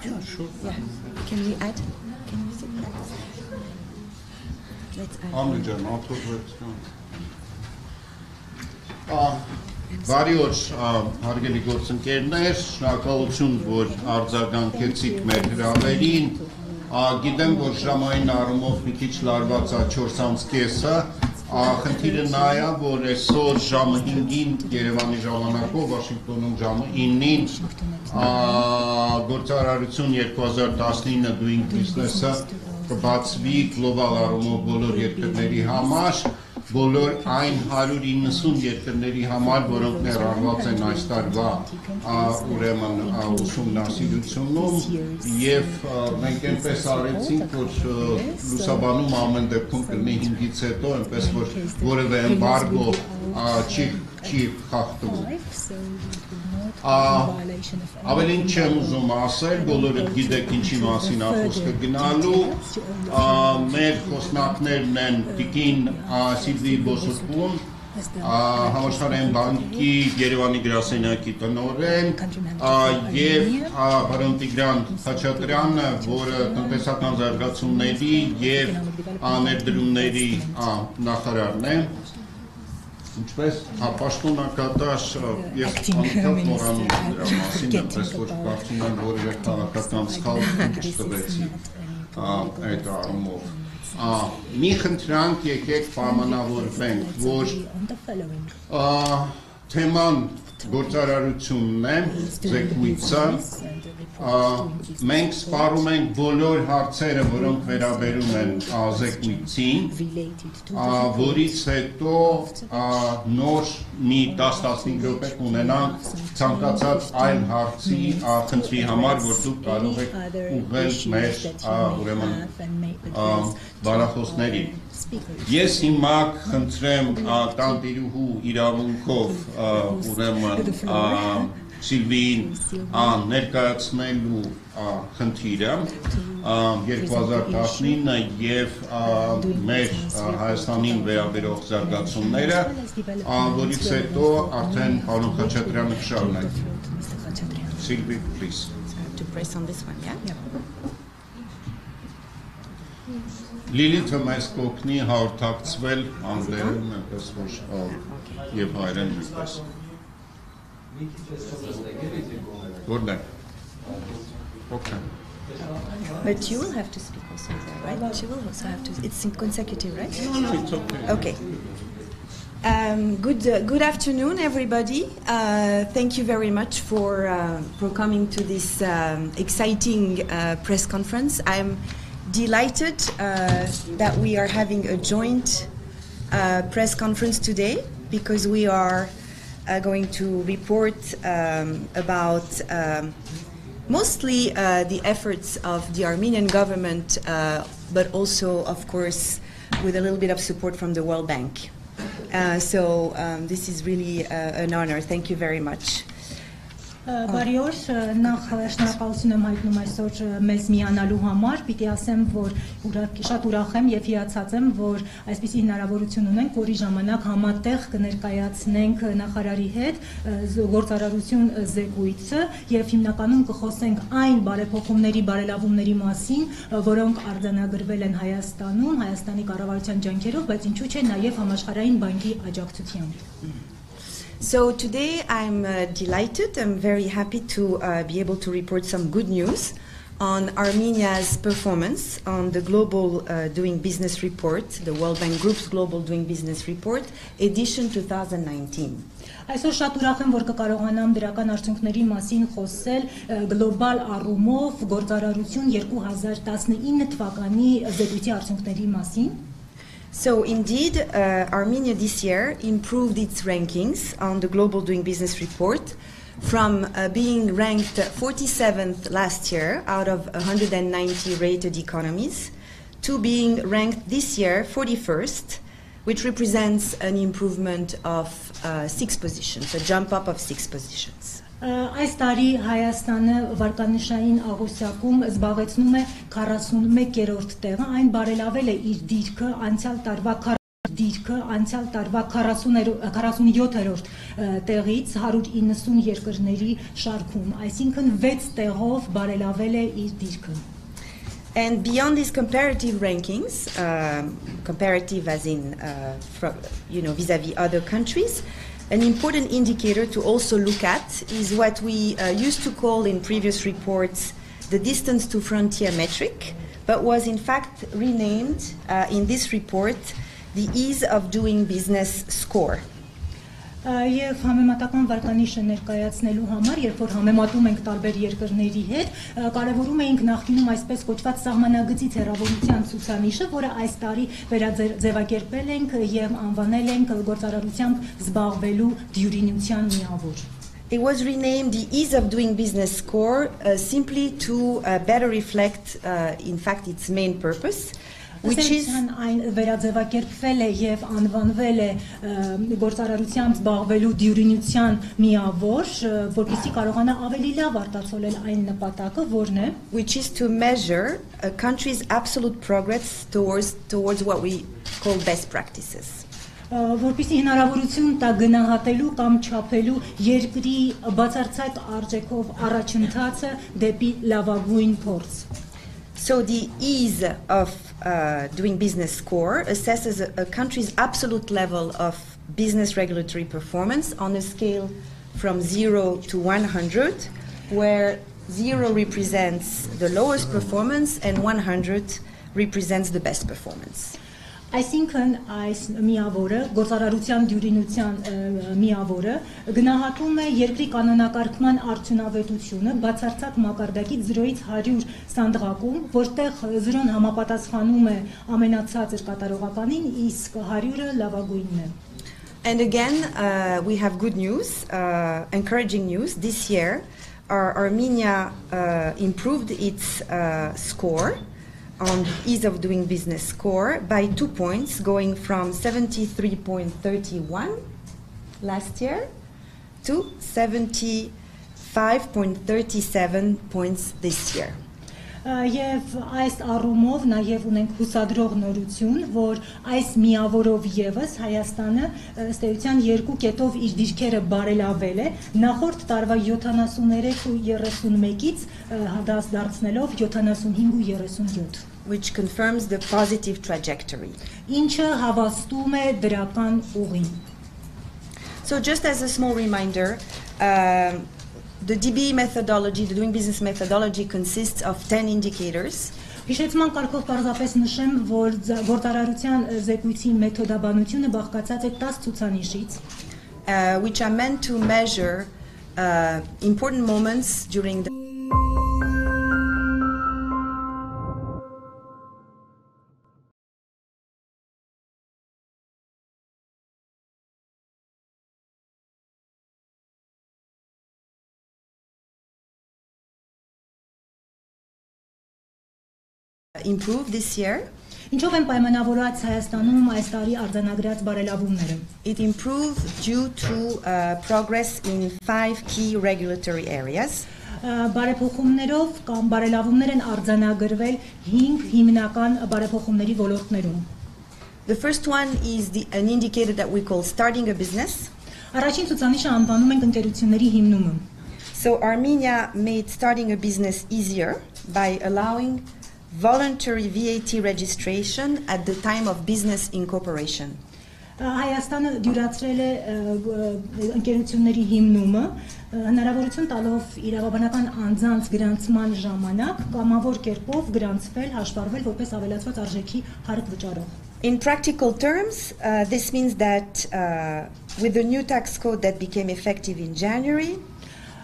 Yeah, sure. Yeah. Can we add? Can we sit there? Let's add. Բարի օր, հարգելի գործընկերներ, շնորհակալություն, որ արձագանքեցիք մեր հրավերին։ Գիտեմ, որ ժամային առումով մի քիչ լարված է 4:30-ը, խնդիրը նա է, որ այսօր ժամը 5-ին Երևանի ժամանակով, Վաշինգտոնում ժամը 9-ին գործարարություն 2019 Doing Business-ը կբացվի գլոբալ առումով բոլոր երկրների համար, բոլոր այն 190 երկրների համար, որոնք ներառված են այս տարվա ուրեմն ուսումնասիրությունում, եւ մենք այնպես արեցինք, որ լուսաբանում ամեն դեպքում կլինի 5-ից հետո, այնպես որ որևէ էմբարգո չի խախտվում։ Ավելին չեմ ուզում ասել, բոլորդ գիտեք ինչի մասին խոսքը գնալու, մեր խոսնակներն են տիկին Սիլվի Բոսոտուն, Համաշխարհային բանկի Երևանի գրասենյակի տնօրեն եւ պարոն Տիգրան Խաչատրյանը, որը տնտեսական զարգացումների եւ ներդրումների նախարարն է։ Ինչպես պաշտոնակատար ես անընդհատ մոռանում եմ դրա մասին, այնպես որ կարծում եմ որևէ քաղաքական սխալ չտվեցի այդ առումով։ Մի խնդրանք եկեք պայմանավորվենք, որ թեման գործարարությունն է, զեկույցը, մենք սպառում ենք բոլոր հարցերը, որոնք վերաբերում են զեկույցին, որից հետո նոր մի 10-15 րոպե կունենանք ցանկացած այլ հարցի խնդրի համար, որ դուք կարող եք ուղղել մեր ուրեմն բարախոսներին։ Ես հիմա խնդրեմ տանտիրուհու իրավունքով ուրեմն Սիլվիին ներկայացնելու խնդիրը 2019 եւ մեր Հայաստանին վերաբերող զարգացումները, որից հետո արդեն պարոն Խաչատրյանը կշարունակի։ Sylvie, please. To press on this one, yeah? Լիլիթը մեզ կօգնի հաղորդակցվել անգլերեն, այնպես որ եւ հայերեն նույնպես։ Որն է։ Okay. But you will have to speak also there, right? She will also have to. It's consecutive, right? No, it's okay. Okay. Good afternoon, everybody. Thank you very much for coming to this exciting press conference. I'm delighted that we are having a joint press conference today because we are going to report about mostly the efforts of the Armenian government, but also, of course, with a little bit of support from the World Bank. So this is really an honor. Thank you very much. Բարի օր, նախ շնորհակալություն եմ հայտնում այսօր մեզ միանալու համար, պիտի ասեմ, որ շատ ուրախ եմ եւ հիացած եմ, որ այսպիսի հնարավորություն ունենք, որի ժամանակ համատեղ կներկայացնենք նախարարի հետ գործարարություն զեկույցը եւ հիմնականում կխոսենք այն բարեփոխումների, բարելավումների մասին, որոնք արձանագրվել են Հայաստանում, Հայաստանի կառավարության ջանքերով, բայց ինչու՞ չէ նաեւ համաշխարհային բանկի աջակցությամբ։ So today I'm delighted, I'm very happy to be able to report some good news on Armenia's performance on the Global Doing Business Report, the World Bank Group's Global Doing Business Report, edition 2019. Այսօր շատ ուրախ եմ, որ կկարողանամ դրական արդյունքների մասին խոսել գլոբալ առումով գործարարություն 2019 թվականի զեկույցի արդյունքների մասին։ So indeed, Armenia this year improved its rankings on the Global Doing Business Report from being ranked 47th last year out of 190 rated economies to being ranked this year 41st, which represents an improvement of 6 positions, a jump up of 6 positions. Այս տարի Հայաստանը վարկանիշային աղյուսակում զբաղեցնում է 41-րդ տեղը, այն բարելավել է իր դիրքը անցյալ տարվա 47-րդ տեղից 190 երկրների շարքում, այսինքն 6 տեղով բարելավել է իր դիրքը. And beyond these comparative rankings, comparative as in vis-à-vis other countries, an important indicator to also look at is what we used to call in previous reports the distance to frontier metric, but was in fact renamed in this report the ease of doing business score. Եվ համեմատական վարկանիշը ներկայացնելու համար, երբ որ համեմատում ենք տարբեր երկրների հետ, կարևորում էինք նախկինում այսպես կոչված սահմանագծից հեռավորության ցուցանիշը, որը այս տարի վերաձևակերպել ենք եւ անվանել ենք գործարարությամբ զբաղվելու դյուրինության միավոր. It was renamed the ease of doing business score simply to better reflect in fact its main purpose, which is այն վերաձևակերպվել է եւ անվանվել է գործարարությամբ զբաղվելու դյուրինության միավոր, որպեսզի կարողանա ավելի լավ արտացոլել այն նպատակը, որն է, which is to measure a country's absolute progress towards what we call best practices. Որպեսզի հնարավորություն տա գնահատելու կամ չափելու երկրի բացարձակ արժեքով առաջընթացը դեպի լավագույն փորձ. So the ease of doing business score assesses a country's absolute level of business regulatory performance on a scale from 0 to 100, where 0 represents the lowest performance and 100 represents the best performance. Այսինքն այս միավորը, գործարարության դյուրինության միավորը գնահատում է երկրի կանոնակարգման արդյունավետությունը բացարձակ մակարդակից 0-ից 100 սանդղակում, որտեղ 0-ն համապատասխանում է ամենացածր կատարողականին, իսկ 100-ը լավագույնն է. And again, we have good news, encouraging news. This year, Armenia improved its score on ease of doing business score by 2 points, going from 73.31 last year to 75.37 points this year. Եվ այս առումով նաև ունենք հուսադրող նորություն, որ այս միավորով եւս Հայաստանը ըստ էության 2 կետով իր դիրքերը բարելավել է, նախորդ տարվա 73.31-ից դարձնելով 75.37. Which confirms the positive trajectory. Ինչը հավաստում է դրական ուղին. So just as a small reminder, the DB methodology, the doing business methodology, consists of 10 indicators. Հիշեցման կարգով պարզապես նշեմ, որ գործարարության զեկույցի մեթոդաբանությունը բաղկացած է 10 ցուցանիշից, which are meant to measure important moments during the improve this year. Ինչով են պայմանավորված Հայաստանում այս տարի արձանագրած բարելավումները? It improved due to progress in 5 key regulatory areas. Բարեփոխումներով կամ բարելավումներ են արձանագրվել 5 հիմնական բարեփոխումների ոլորտներում. The first one is an indicator that we call starting a business. Առաջին ցուցանիշը անվանում ենք ընկերությունների հիմնումը. So Armenia made starting a business easier by allowing voluntary VAT registration at the time of business incorporation. Հայաստանը դյուրացրել է ընկերությունների հիմնումը, հնարավորություն տալով իրավաբանական անձանց գրանցման ժամանակ կամավոր կերպով գրանցվել, հաշվառվել որպես ավելացված արժեքի հարկ վճարող. In practical terms, this means that with the new tax code that became effective in January,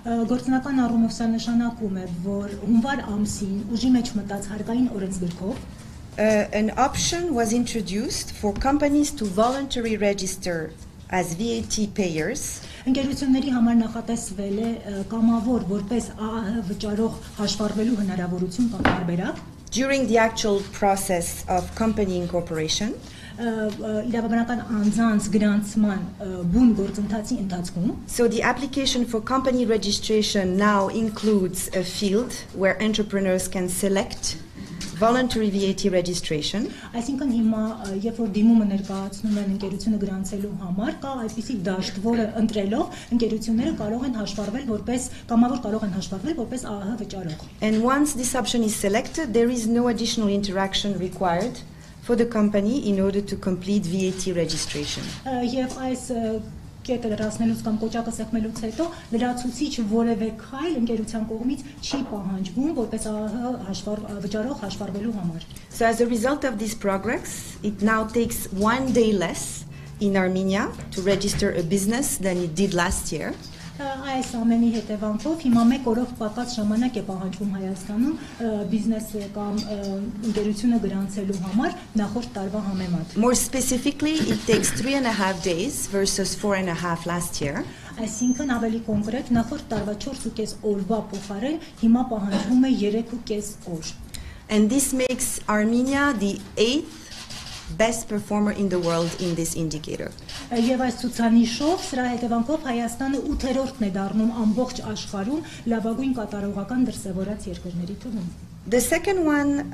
գործնական առումով սա նշանակում է, որ հունվար ամսին ուժի մեջ մտած հարկային օրենսգրքով an option was introduced for companies to voluntarily register as VAT payers. Ընկերությունների համար նախատեսվել է կամավոր որպես ԱԱՀ վճարող հաշվառվելու հնարավորություն կամ տարբերակ during the actual process of company incorporation. իրավաբանական անձանց գրանցման բուն գործընթացի ընթացքում. So the application for company registration now includes a field where entrepreneurs can select voluntary VAT registration. Այսինքն հիմա երբ որ դիմումը ներկայացնում են ընկերությունը գրանցելու համար, կա այսպիսի դաշտ, որը ընտրելով ընկերությունները կարող են հաշվառվել որպես կամավոր կարող են հաշվառվել որպես ԱԱՀ վճարող. And once this option is selected, there is no additional interaction required for the company in order to complete VAT registration. Եվ այս կետը լրացնելուց կամ կոճակը սեղմելուց հետո լրացուցիչ որևէ քայլ ընկերության կողմից չի պահանջվում որպես ԱԱՀ վճարող հաշվառվելու համար. So as a result of this progress, it now takes 1 day less in Armenia to register a business than it did last year. Այս ամենի հետևանքով հիմա 1 օրով պակաս ժամանակ է պահանջվում Հայաստանում բիզնեսը կամ ընկերությունը գրանցելու համար նախորդ տարվա համեմատ. More specifically, it takes 3.5 days versus 4.5 last year. Այսինքն ավելի կոնկրետ նախորդ տարվա 4.5 օրվա փոխարեն հիմա պահանջվում է 3.5 օր. And this makes Armenia the 8th best performer in the world in this indicator. Եվ այս ցուցանիշով սրա հետևանքով Հայաստանը 8-րդն է դառնում ամբողջ աշխարհում լավագույն կատարողական դրսևորած երկրների թվում. The second one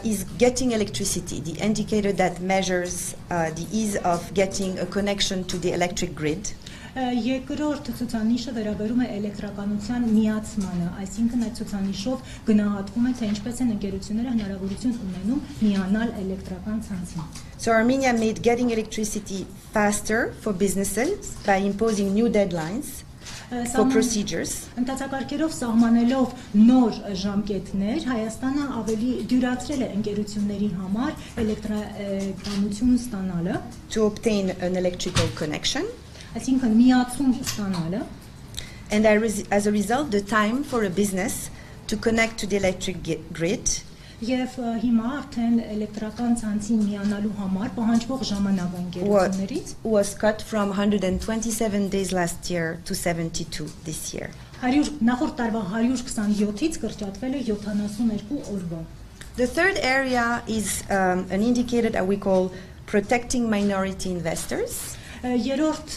is getting electricity, the indicator that measures the ease of getting a connection to the electric grid. Երկրորդ ցուցանիշը վերաբերում է էլեկտրականության միացմանը, այսինքն այդ ցուցանիշով գնահատվում է թե ինչպես են ընկերությունները հնարավորություն ունենում միանալ էլեկտրական ցանցին. So Armenia made getting electricity faster for businesses by imposing new deadlines for procedures. Ընթացակարգերով սահմանելով նոր ժամկետներ, Հայաստանը ավելի դյուրացրել է ընկերությունների համար էլեկտրականություն ստանալը. To obtain an electrical connection. Այսինքն միացում ստանալը. And as a result, the time for a business to connect to the electric grid Եվ հիմա արդեն էլեկտրական ցանցին միանալու համար պահանջվող ժամանակը ընկերություններից was cut from 127 days last year to 72 this year. Նախորդ տարվա 127-ից կրճատվել է 72 օրվա. The third area is an indicator that we call protecting minority investors. Երրորդ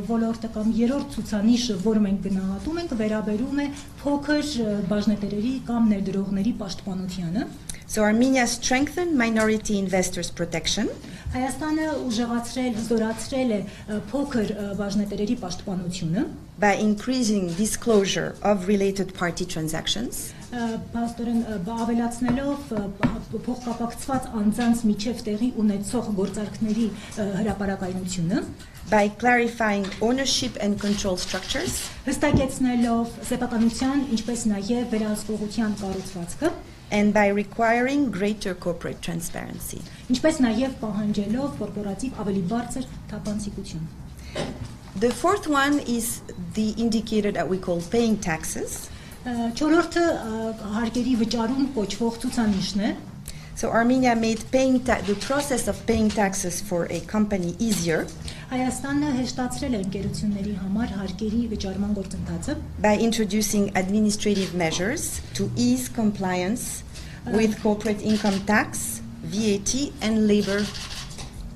ոլորտը կամ երրորդ ցուցանիշը, որը մենք գնահատում ենք, վերաբերում է փոքր բաժնետերերի կամ ներդրողների պաշտպանությանը. So Armenia strengthened minority investors protection. Հայաստանը ուժեղացրել, հզորացրել է փոքր բաժնետերերի պաշտպանությունը by increasing disclosure of related party transactions. Պաստորեն ավելացնելով փոխկապակցված անձանց միջև տեղի ունեցող գործարքների հրապարակայնությունը by clarifying ownership and control structures. Հստակեցնելով սեփականության, ինչպես նաև վերահսկողության կառուցվածքը and by requiring greater corporate transparency. Ինչպես նաև պահանջելով կորպորատիվ ավելի բարձր թափանցիկություն. The fourth one is the indicator that we call paying taxes. Չորրորդը հարկերի վճարում կոչվող ցուցանիշն է. So Armenia made the process of paying taxes for a company easier. Հայաստանը հեշտացրել է ընկերությունների համար հարկերի վճարման գործընթացը by introducing administrative measures to ease compliance with corporate income tax, VAT and labor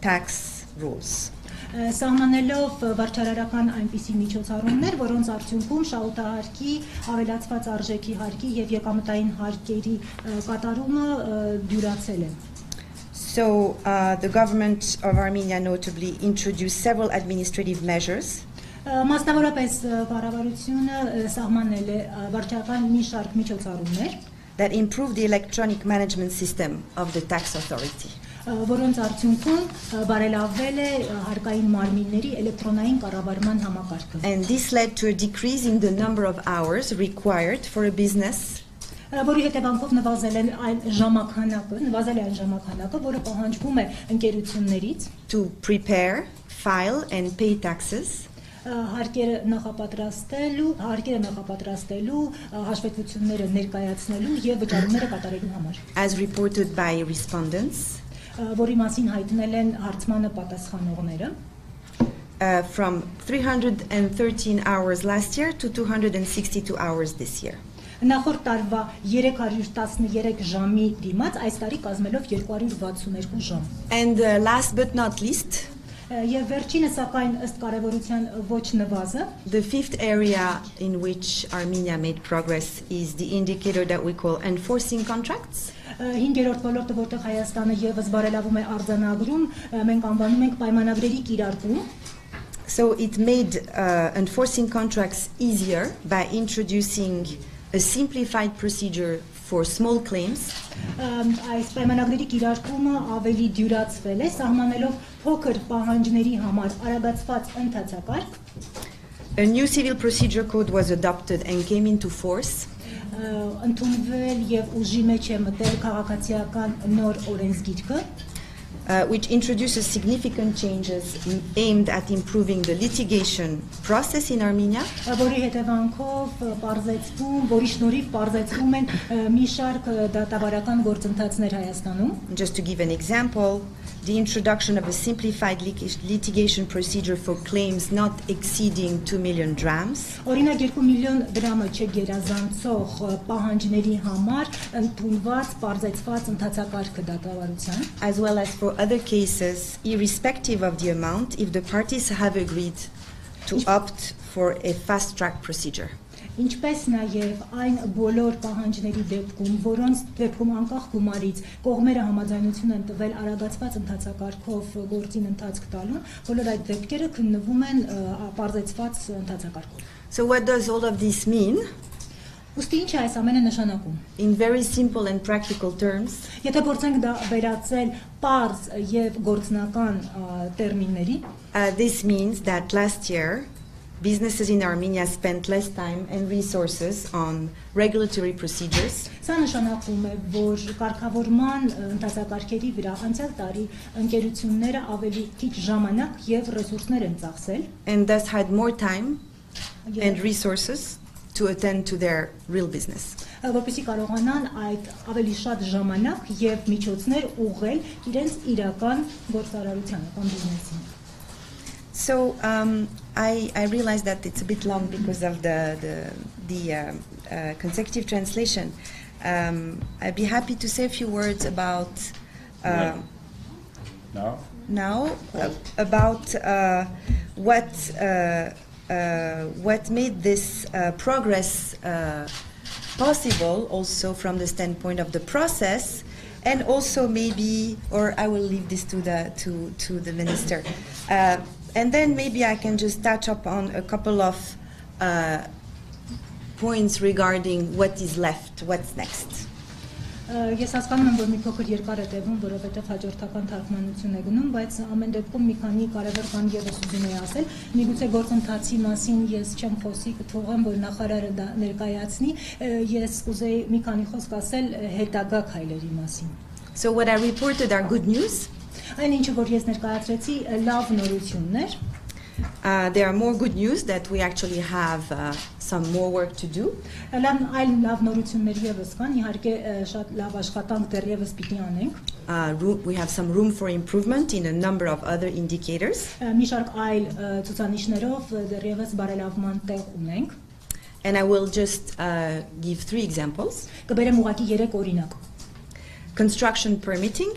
tax rules. Սահմանելով վարչարարական այնպիսի միջոցառումներ, որոնց արդյունքում շահութահարկի, ավելացված արժեքի հարկի եւ եկամտային հարկերի կատարումը դյուրացել է. So the government of Armenia notably introduced several administrative measures. Մասնավորապես կառավարությունը սահմանել է վարչական մի շարք միջոցառումներ that improved the electronic management system of the tax authority. Որոնց արդյունքում բարելավվել է հարկային մարմինների էլեկտրոնային կառավարման համակարգը. And this led to a decrease in the number of hours required for a business. Որի հետևանքով նվազել է այն ժամանակը, որը պահանջվում է ընկերություններից to prepare, file and pay taxes. Հարկերը նախապատրաստելու, հաշվետվությունները ներկայացնելու եւ վճարումները կատարելու համար. As reported by respondents. Որի մասին հայտնել են հարցմանը պատասխանողները. from 313 hours last year to 262 hours this year. Նախորդ տարվա 313 ժամի դիմաց այս տարի կազմելով 262 ժամ։ And last but not least, Եվ վերջինը սակայն ըստ կարևորության ոչ նվազը, the fifth area in which Armenia made progress is the indicator that we call enforcing contracts. 5-րդ ոլորտը, որտեղ Հայաստանը եւս բարելավում է արձանագրում, մենք անվանում ենք պայմանագրերի կիրարկում։ So it made enforcing contracts easier by introducing a simplified procedure for small claims. Այս պայմանագրերի կիրարկումը ավելի դյուրացվել է, սահմանելով փոքր պահանջների համար արագացված ընթացակարգ։ A new civil procedure code was adopted and came into force. Ընդունվել եւ ուժի մեջ է մտել քաղաքացիական նոր օրենսգիրքը, which introduces significant changes aimed at improving the litigation process in Armenia. որի հետևանքով բարձեցվում, որի շնորհիվ բարձեցվում են մի շարք դատավարական գործընթացներ Հայաստանում։ Just to give an example, the introduction of a simplified litigation procedure for claims not exceeding 2 million drams. Օրինակ 2 միլիոն դրամը չգերազանցող պահանջների համար ընդունված բարձեցված ընթացակարգը դատավարության, as well as for other cases, irrespective of the amount, if the parties have agreed to opt for a fast-track procedure. Ինչպես նաև այն բոլոր պահանջների դեպքում, որոնց դեպքում անկախ գումարից կողմերը համաձայնություն են տվել արագացված ընթացակարգով գործին ընթացք տալու, բոլոր այդ դեպքերը քննվում են բարձեցված ընթացակարգով։ So what does all of this mean? Ուստի ինչ է այս ամենը նշանակում։ In very simple and practical terms, Եթե փորձենք դա վերածել պարզ եւ գործնական տերմինների, this means that last year businesses in Armenia spent less time and resources on regulatory procedures. Սա նշանակում է, որ կարգավորման ընթացակարգերի վրա անցյալ տարի ընկերությունները ավելի քիչ ժամանակ եւ ռեսուրսներ են ծախսել, and thus had more time and resources to attend to their real business. որպեսզի կարողանան այդ ավելի շատ ժամանակ եւ միջոցներ ուղղել իրենց իրական գործարարությանը կամ բիզնեսին։ So I realized that it's a bit long because of the consecutive translation. I'd be happy to say a few words about about what made this progress possible, also from the standpoint of the process, and also maybe, or I will leave this to the minister. And then maybe I can just touch upon a couple of points regarding what is left, what's next. Ես հասկանում եմ, որ մի փոքր երկար է տևում, որովհետև հաջորդական թարգմանություն է գնում, բայց ամեն դեպքում մի քանի կարևոր բան եւս ուզում եի ասել։ Միգուցե գործընթացի մասին ես չեմ խոսի, կթողեմ, որ նախարարը դա ներկայացնի, ես կուզեի մի քանի խոսք ասել հետագա քայլերի մասին։ So what I reported are good news. Այն ինչը որ ես ներկայացրեցի լավ նորություններ։ There are more good news that we actually have some more work to do. Այլ լավ նորություններ եւս կան, իհարկե շատ լավ աշխատանք դեռևս պիտի անենք։ We have some room for improvement in a number of other indicators. Մի շարք այլ ցուցանիշներով դեռևս բարելավման տեղ ունենք։ And I will just give 3 examples. Կբերեմ ուղղակի 3 օրինակ։ Construction permitting,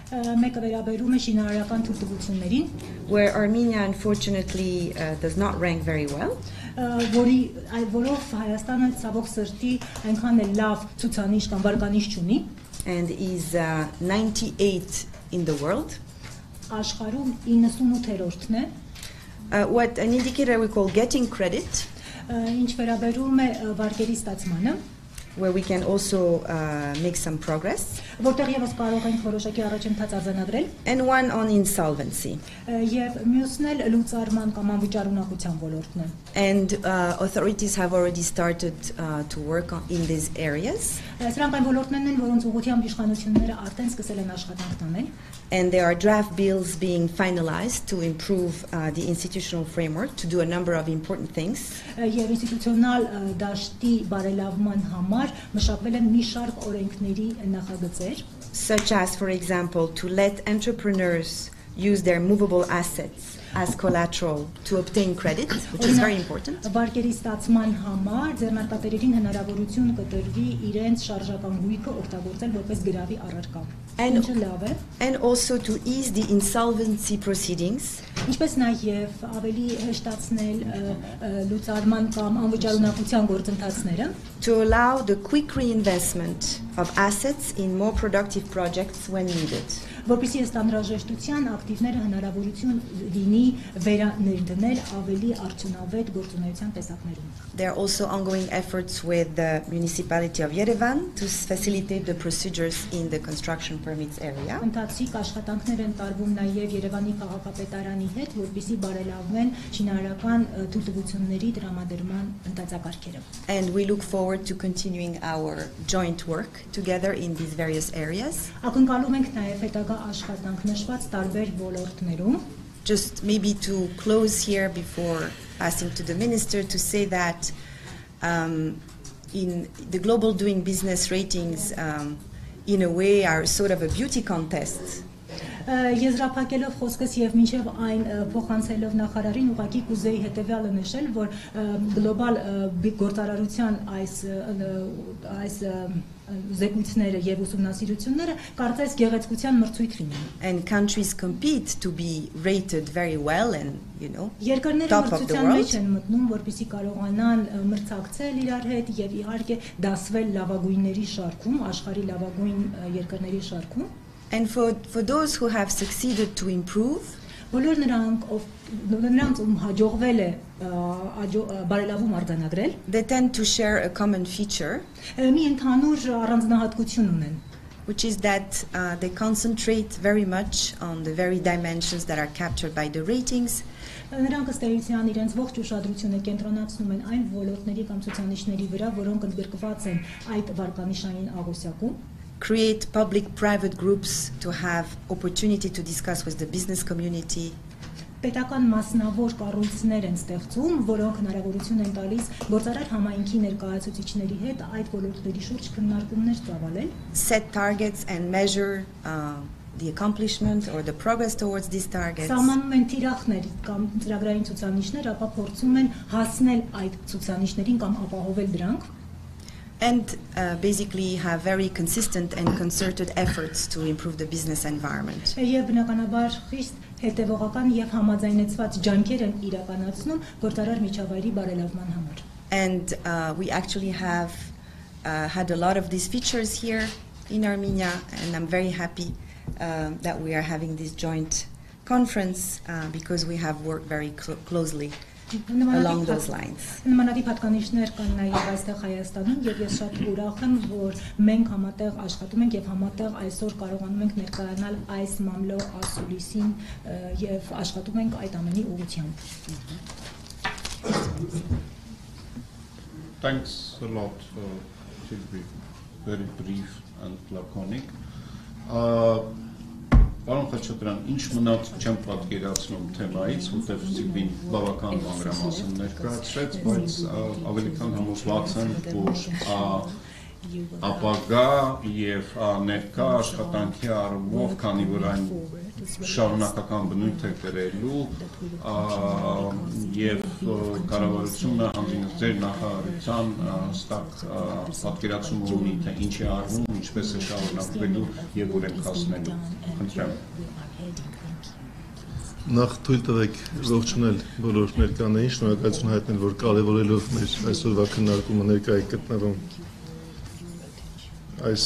Մեկը վերաբերում է շինարարական թույլտվություններին, where Armenia unfortunately does not rank very well. Որով Հայաստանը ցավոք սրտի այնքան է լավ ցուցանիշ կամ վարկանիշ չունի, and is 98 in the world. Աշխարհում 98-րդն է։ What an indicator we call getting credit, Ինչ վերաբերում է վարկերի ստացմանը, where we can also make some progress, որտեղ եւս կարող ենք որոշակի առաջընթաց արձանագրել, and one on insolvency. Եվ մյուսն էլ լուծարման կամ անվճարունակության ոլորտն է։ And authorities have already started to work in these areas. Սրանք այն ոլորտներն են, որոնց ուղղությամբ իշխանությունները արդեն սկսել են աշխատանք տանել։ And there are draft bills being finalized to improve the institutional framework, to do a number of important things. Եվ ինստիտուցիոնալ դաշտի բարելավման համար մշակվել են մի շարք օրենքների նախագծեր, such as, for example, to let entrepreneurs use their movable assets as collateral to obtain credit, which is very important. Վարկերի ստացման համար ձեռնարկատերերին հնարավորություն կտրվի իրենց շարժական գույքը օգտագործել որպես գրավի առարկա։ And also to ease the insolvency proceedings. Ինչպես նաև ավելի հեշտացնել լուծարման կամ անվճարունակության գործընթացները, to allow the quick reinvestment of assets in more productive projects when needed. Որպեսզի ըստ անհրաժեշտության ակտիվները հնարավորություն լինի վերաներդնել ավելի արդյունավետ գործունեության տեսակներում։ There are also ongoing efforts with the municipality of Yerevan to facilitate the procedures in the construction permits area. Ընթացիկ աշխատանքներ են տարվում նաև Երևանի քաղաքապետարանի հետ, որպեսզի բարելավվեն շինարարական թույլտվությունների տրամադրման ընթացակարգերը։ And we look forward to continuing our joint work together in these various areas. Ակնկալում ենք նաև հետագա աշխատանք նշված տարբեր ոլորտներում։ Just maybe to close here before passing to the minister to say that in the global doing business ratings in a way are sort of a beauty contest. Եզրափակելով խոսքս եւ մինչեւ այն փոխանցելով նախարարին ուղղակի կուզեի հետեւյալը նշել, որ գլոբալ գործարարության այս զեկույցները եւ ուսումնասիրությունները կարծես գեղեցկության մրցույթ լինեն. And countries compete to be rated very well and երկրները top of the մրցության մեջ world. են մտնում, որպեսզի կարողանան մրցակցել իրար հետ եւ իհարկե դասվել լավագույնների շարքում, աշխարհի լավագույն երկրների շարքում. And for those who have succeeded to improve, բոլոր նրանց ում հաջողվել է բարելավում արձանագրել, they tend to share a common feature, մի ընդհանուր առանձնահատկություն ունեն, which is that they concentrate very much on the very dimensions that are captured by the ratings. Նրանք ըստ էության իրենց ողջ ուշադրությունը կենտրոնացնում են այն ոլորտների կամ ցուցանիշների վրա, որոնք ընդգրկված են այդ վարկանիշային աղյուսակում, create public-private groups to have opportunity to discuss with the business community. Պետական մասնավոր կառույցներ են ստեղծում, որոնք հնարավորություն են տալիս գործարար համայնքի ներկայացուցիչների հետ այդ ոլորտների շուրջ քննարկումներ ծավալել, set targets and measure the accomplishment or the progress towards these targets. Սահմանում են թիրախներ կամ ծրագրային ցուցանիշներ, ապա փորձում են հասնել այդ ցուցանիշներին կամ ապահովել դրանք. And basically have very consistent and concerted efforts to improve the business environment. Եվ բնականաբար խիստ հետևողական եւ համաձայնեցված ջանքեր են իրականացնում գործարար միջավայրի բարելավման համար. And we actually have had a lot of these features here in Armenia, and I'm very happy that we are having this joint conference because we have worked very closely along those lines. Նմանատիպ հատկանիշներ կան նաև այստեղ Հայաստանում եւ ես շատ ուրախ եմ, որ մենք համատեղ աշխատում ենք եւ համատեղ այսօր կարողանում ենք ներկայանալ այս մամլո ասուլիսին եւ աշխատում ենք այդ ամենի ուղղությամբ. Thanks a lot. Should be very brief and laconic. Պարոն Խաչատրյան, ինչ մնաց չեմ պատկերացնում թեմայից, որտեղ Սիլվին բավական մանրամասն ներկայացրեց, բայց ավելի քան համոզված եմ, որ ապագա եւ ներկա աշխատանքի առումով, քանի որ այն շարունակական բնույթ է կրելու եւ կառավարությունը հանդիպ ձեր նախարարության հստակ պատկերացում ունի, թե ինչ է արվում, ինչպես է շարունակվելու եւ ուր ենք հասնելու։ Խնդրեմ։ Նախ թույլ տվեք ողջունել բոլոր ներկաներին, շնորհակալություն հայտնել, որ կարևորելով մեր այսօրվա քննարկումը ներկայ գտնվում այս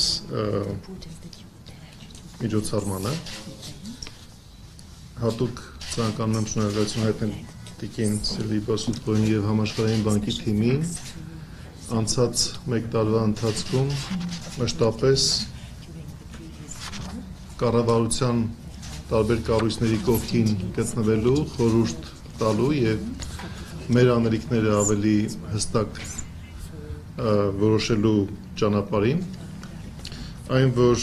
միջոցառմանը հատուկ ցանկանում եմ շնորհակալություն հայտնել Տիկին Սիլվի Բասուտկոյին եւ Համաշխարհային բանկի թիմին անցած 1 տարվա ընթացքում մշտապես կառավարության տարբեր կառույցների կողքին գտնվելու, խորհուրդ տալու եւ մեր անելիքները ավելի հստակ որոշելու ճանապարհին, այն որ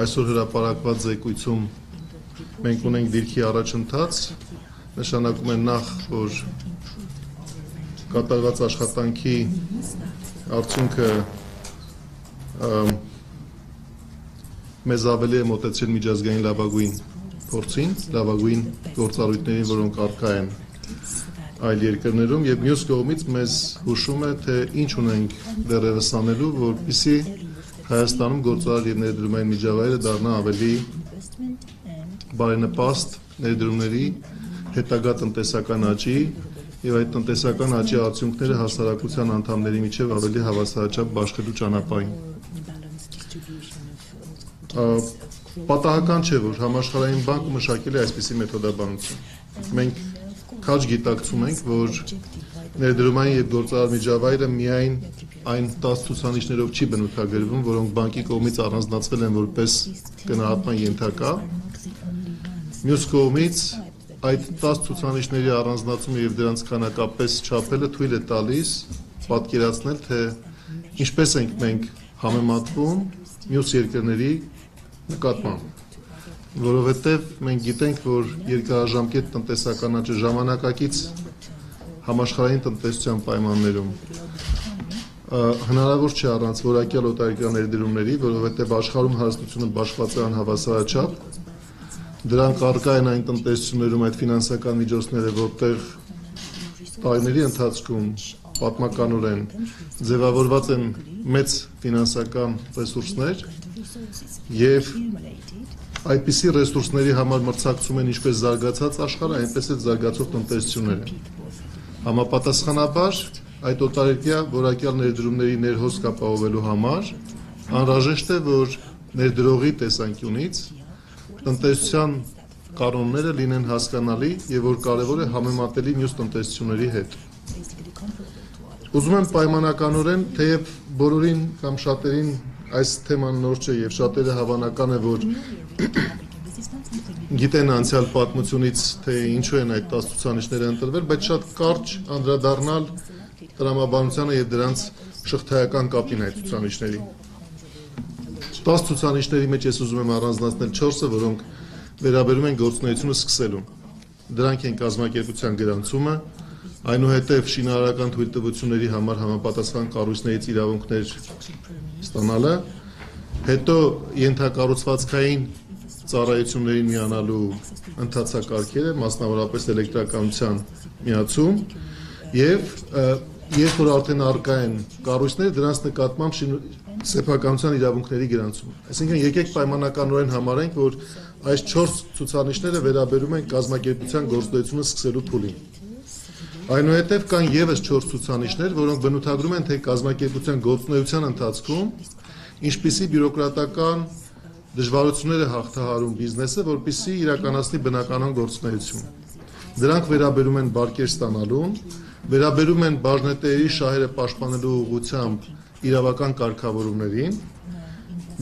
այսօր հրապարակված զեկույցում մենք ունենք դիրքի առաջընթաց, նշանակում է նախ, որ կատարված աշխատանքի արդյունքը մեզ ավելի է մոտեցրել միջազգային լավագույն փորձին, լավագույն գործառույթներին, որոնք առկա են այլ երկրներում, եւ մյուս կողմից մեզ հուշում է, թե ինչ ունենք դեռևս անելու, որպեսզի Հայաստանում գործարար եւ ներդրումային միջավայրը դառնա ավելի բարենպաստ ներդրումների հետագա տնտեսական աճի եւ այդ տնտեսական աճի արդյունքները հասարակության անդամների միջև ավելի հավասարաչափ բաշխելու ճանապարհին։ Պատահական չէ, որ Համաշխարհային բանկը մշակել է այսպիսի մեթոդաբանություն։ Մենք քաջ գիտակցում ենք, որ ներդրումային եւ գործարար միջավայրը միայն այն 10 ցուցանիշներով չի բնութագրվում, որոնք բանկի կողմից առանձնացվել են որպես գնահատման ենթակա։ Մյուս կողմից այդ 10 ցուցանիշների առանձնացումը եւ դրանց քանակապես չափելը թույլ է տալիս պատկերացնել, թե ինչպես ենք մենք համեմատվում մյուս երկրների նկատմամբ, որովհետեւ մենք գիտենք, որ երկարաժամկետ տնտեսական աճը ժամանակակից համաշխարհային տնտեսության պայմաններում հնարավոր չէ առանց որակյալ օտարերկրյա ներդրումների, որովհետեւ աշխարհում հարստությունը բաշխված է անհավասարաչափ։ Դրանք առկա են այն տնտեսություններում այդ ֆինանսական միջոցները, որտեղ տարիների ընթացքում պատմականորեն ձևավորված են մեծ ֆինանսական ռեսուրսներ եւ այդպիսի ռեսուրսների համար մրցակցում են ինչպես զարգացած աշխարհը, այնպես էլ զարգացող տնտեսությունները։ Համապատասխանաբար այդ օտարերկրյա որակյալ ներդրումների ներհոսք ապահովելու համար անհրաժեշտ է, որ ներդրողի տեսանկյունից տնտեսության կանոնները լինեն հասկանալի եւ որ կարեւոր է համեմատելի մյուս տնտեսությունների հետ։ Ուզում եմ պայմանականորեն, թեև բոլորին կամ շատերին այս թեման նոր չէ եւ շատերը հավանական է, որ գիտեն անցյալ պատմությունից, թե ինչու են այդ 10 ցուցանիշները ընտրվել, բայց շատ կարճ անդրադառնալ տրամաբանությանը եւ դրանց շղթայական կապին այդ ցուցանիշների։ 10 ցուցանիշների մեջ ես ուզում եմ առանձնացնել 4-ը, որոնք վերաբերում են գործունեությունը սկսելուն։ Դրանք են կազմակերպության գրանցումը, այնուհետև շինարարական թույլտվությունների համար համապատասխան կառույցներից իրավունքներ ստանալը, հետո ենթակառուցվածքային ծառայություններին միանալու ընթացակարգերը, մասնավորապես էլեկտրականության միացում, եւ երբ որ արդեն առկա են կառույցները, դրանց նկատմամբ սեփականության իրավունքների գրանցում։ Այսինքն եկեք պայմանականորեն համարենք, որ այս 4 ցուցանիշները վերաբերում են կազմակերպության գործունեությունը սկսելու փուլին։ Այնուհետև կան եւս 4 ցուցանիշներ, որոնք բնութագրում են, թե կազմակերպության գործունեության ընթացքում ինչպիսի բյուրոկրատական դժվարություններ է հաղթահարում բիզնեսը, որպեսզի իրականացնի բնականon գործունեություն։ Դրանք վերաբերում են բարգեր ստանալուն, վերաբերում են բաժնետերերի շահերը պաշտպանելու ուղղությամբ իրավական կարգավորումներին,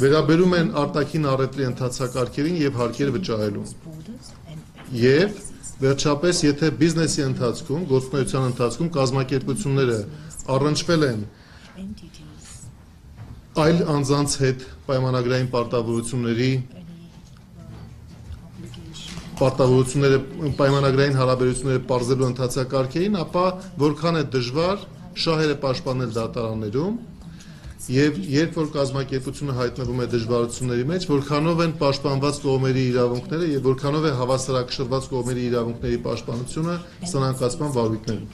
վերաբերում են արտաքին առևտրի ընթացակարգերին եւ հարկեր վճարելուն։ Եվ վերջապես, եթե բիզնեսի ընթացքում, գործունեության ընթացքում կազմակերպությունները առնչվել են այլ անձանց հետ պայմանագրային պայմանագրային հարաբերությունները պարզելու ընթացակարգերին, ապա որքան է դժվար շահերը պաշտպանել դատարաններում եւ երբ որ կազմակերպությունը հայտնվում է դժվարությունների մեջ, որքանով են պաշտպանված կողմերի իրավունքները եւ որքանով է հավասարակշռված կողմերի իրավունքների պաշտպանությունը սնանկացման վարույթներում։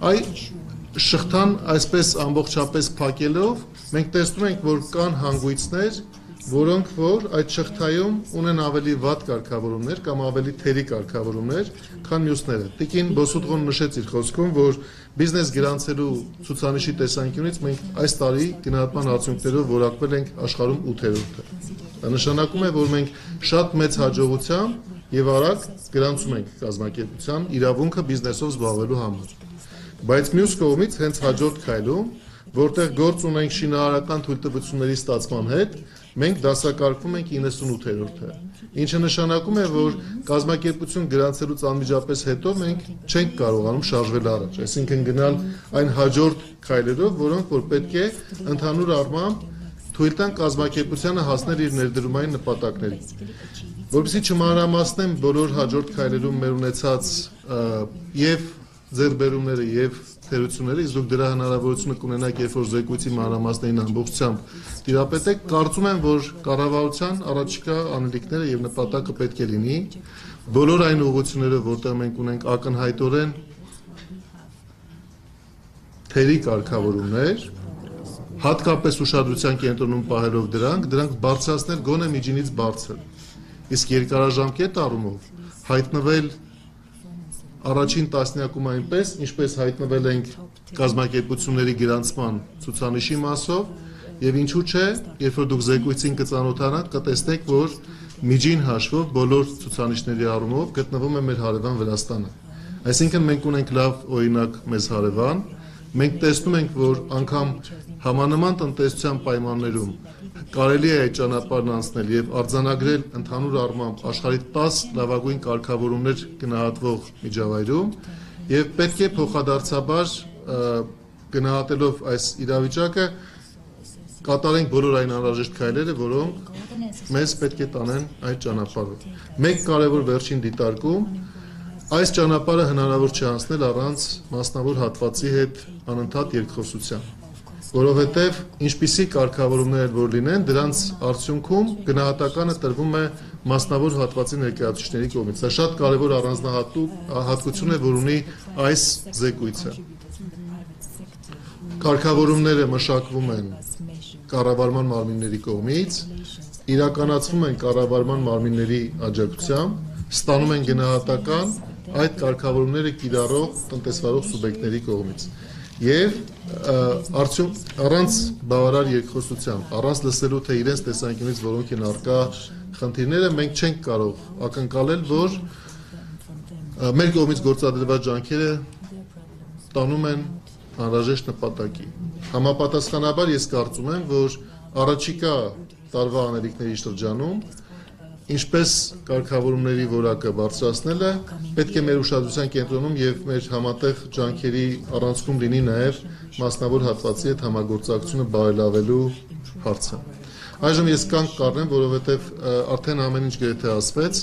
Այ շղթան այսպես ամբողջապես փակելով մենք տեսնում ենք, որ կան հանգույցներ, որոնք որ այդ շղթայում ունեն ավելի վատ կարգավորումներ կամ ավելի թերի կարգավորումներ, քան մյուսները։ Տիկին Բոսուտղոն նշեց իր խոսքում, որ բիզնես գրանցելու ցուցանիշի տեսանկյունից մենք այս տարի գնահատման արդյունքներով որակվել ենք աշխարհում 8-րդը։ Դա նշանակում է, որ մենք շատ մեծ հաջողությամբ եւ արագ գրանցում ենք կազմակերպության իրավունքը բիզնեսով զբաղվելու համար։ Բայց մյուս կողմից հենց հաջորդ քայլում, որտեղ գործ ունենք շինարարական թույլտվությունների ստացման հետ, մենք դասակարգվում ենք 98-րդը, ինչը նշանակում է, որ կազմակերպություն գրանցելուց անմիջապես հետո մենք չենք կարողանում շարժվել առաջ, այսինքն գնալ այն հաջորդ քայլերով, որոնք որ պետք է ընդհանուր առմամբ թույլ տան կազմակերպությանը հասնել իր ներդրումային նպատակներին։ Որպեսզի չմանրամասնեմ բոլոր հաջորդ քայլերում մեր ունեցած եւ ձեռքբերումները եւ թերությունները, իսկ դուք դրա հնարավորությունը կունենաք, երբ որ զեկույցի մանրամասներին ամբողջությամբ տիրապետեք, կարծում եմ, որ կառավարության առաջիկա անելիքները եւ նպատակը պետք է լինի բոլոր այն ուղղությունները, որտեղ մենք ունենք ակնհայտորեն թերի կարգավորումներ, հատկապես ուշադրության կենտրոնում պահելով դրանք բարձրացնել գոնե միջինից բարձր, իսկ երկարաժամկետ առումով հայտնվել առաջին տասնյակում այնպես, ինչպես հայտնվել ենք կազմակերպությունների գրանցման ցուցանիշի մասով, եւ ինչու՞ չէ, երբ որ դուք զեկույցին կծանոթանաք, կտեսնեք, որ միջին հաշվով բոլոր ցուցանիշների առումով գտնվում է մեր հարևան Վրաստանը։ Այսինքն մենք ունենք լավ օրինակ մեզ հարևան, մենք տեսնում ենք, որ անգամ համանման տնտեսության պայմաններում կարելի է այդ ճանապարհն անցնել եւ արձանագրել ընդհանուր առմամբ աշխարհի 10 լավագույն կարգավորումներ գնահատվող միջավայրում եւ պետք է փոխադարձաբար գնահատելով այս իրավիճակը կատարենք բոլոր այն անհրաժեշտ քայլերը, որոնք մեզ պետք է տանեն այդ ճանապարհով։ Մեկ կարևոր վերջին դիտարկում այս ճանապարհը հնարավոր չէ անցնել առանց մասնավոր հատվածի հետ անընդհատ երկխոսության, որովհետև ինչպիսի կարգավորումներ որ լինեն, դրանց արդյունքում գնահատականը տրվում է մասնավոր հատվածի ներկայացուցիչների կողմից։ Դա շատ կարևոր առանձնահատկություն է, որ ունի այս զեկույցը։ Կարգավորումները մշակվում են կառավարման մարմինների կողմից, իրականացվում են կառավարման մարմինների աջակցությամբ, ստանում են գնահատական այդ կարգավորումները կիրառող տնտեսվարող սուբյեկտների կողմից։ Եվ առանց բավարար երկխոսության, առանց լսելու թե իրենց տեսանկյունից որոնք են առկա խնդիրները, մենք չենք կարող ակնկալել, որ մեր կողմից գործադրված ջանքերը տանում են անհրաժեշտ նպատակի։ Համապատասխանաբար ես կարծում եմ, որ առաջիկա տարվա անելիքների շրջանում ինչպես կարգավորումների որակը բարձրացնելը պետք է մեր ուշադրության կենտրոնում եւ մեր համատեղ ջանքերի առանցքում լինի նաեւ մասնավոր հատվածի հետ համագործակցությունը բարելավելու հարցը։ Այժմ ես կանգ կառնեմ, որովհետեւ արդեն ամեն ինչ գրեթե ասվեց,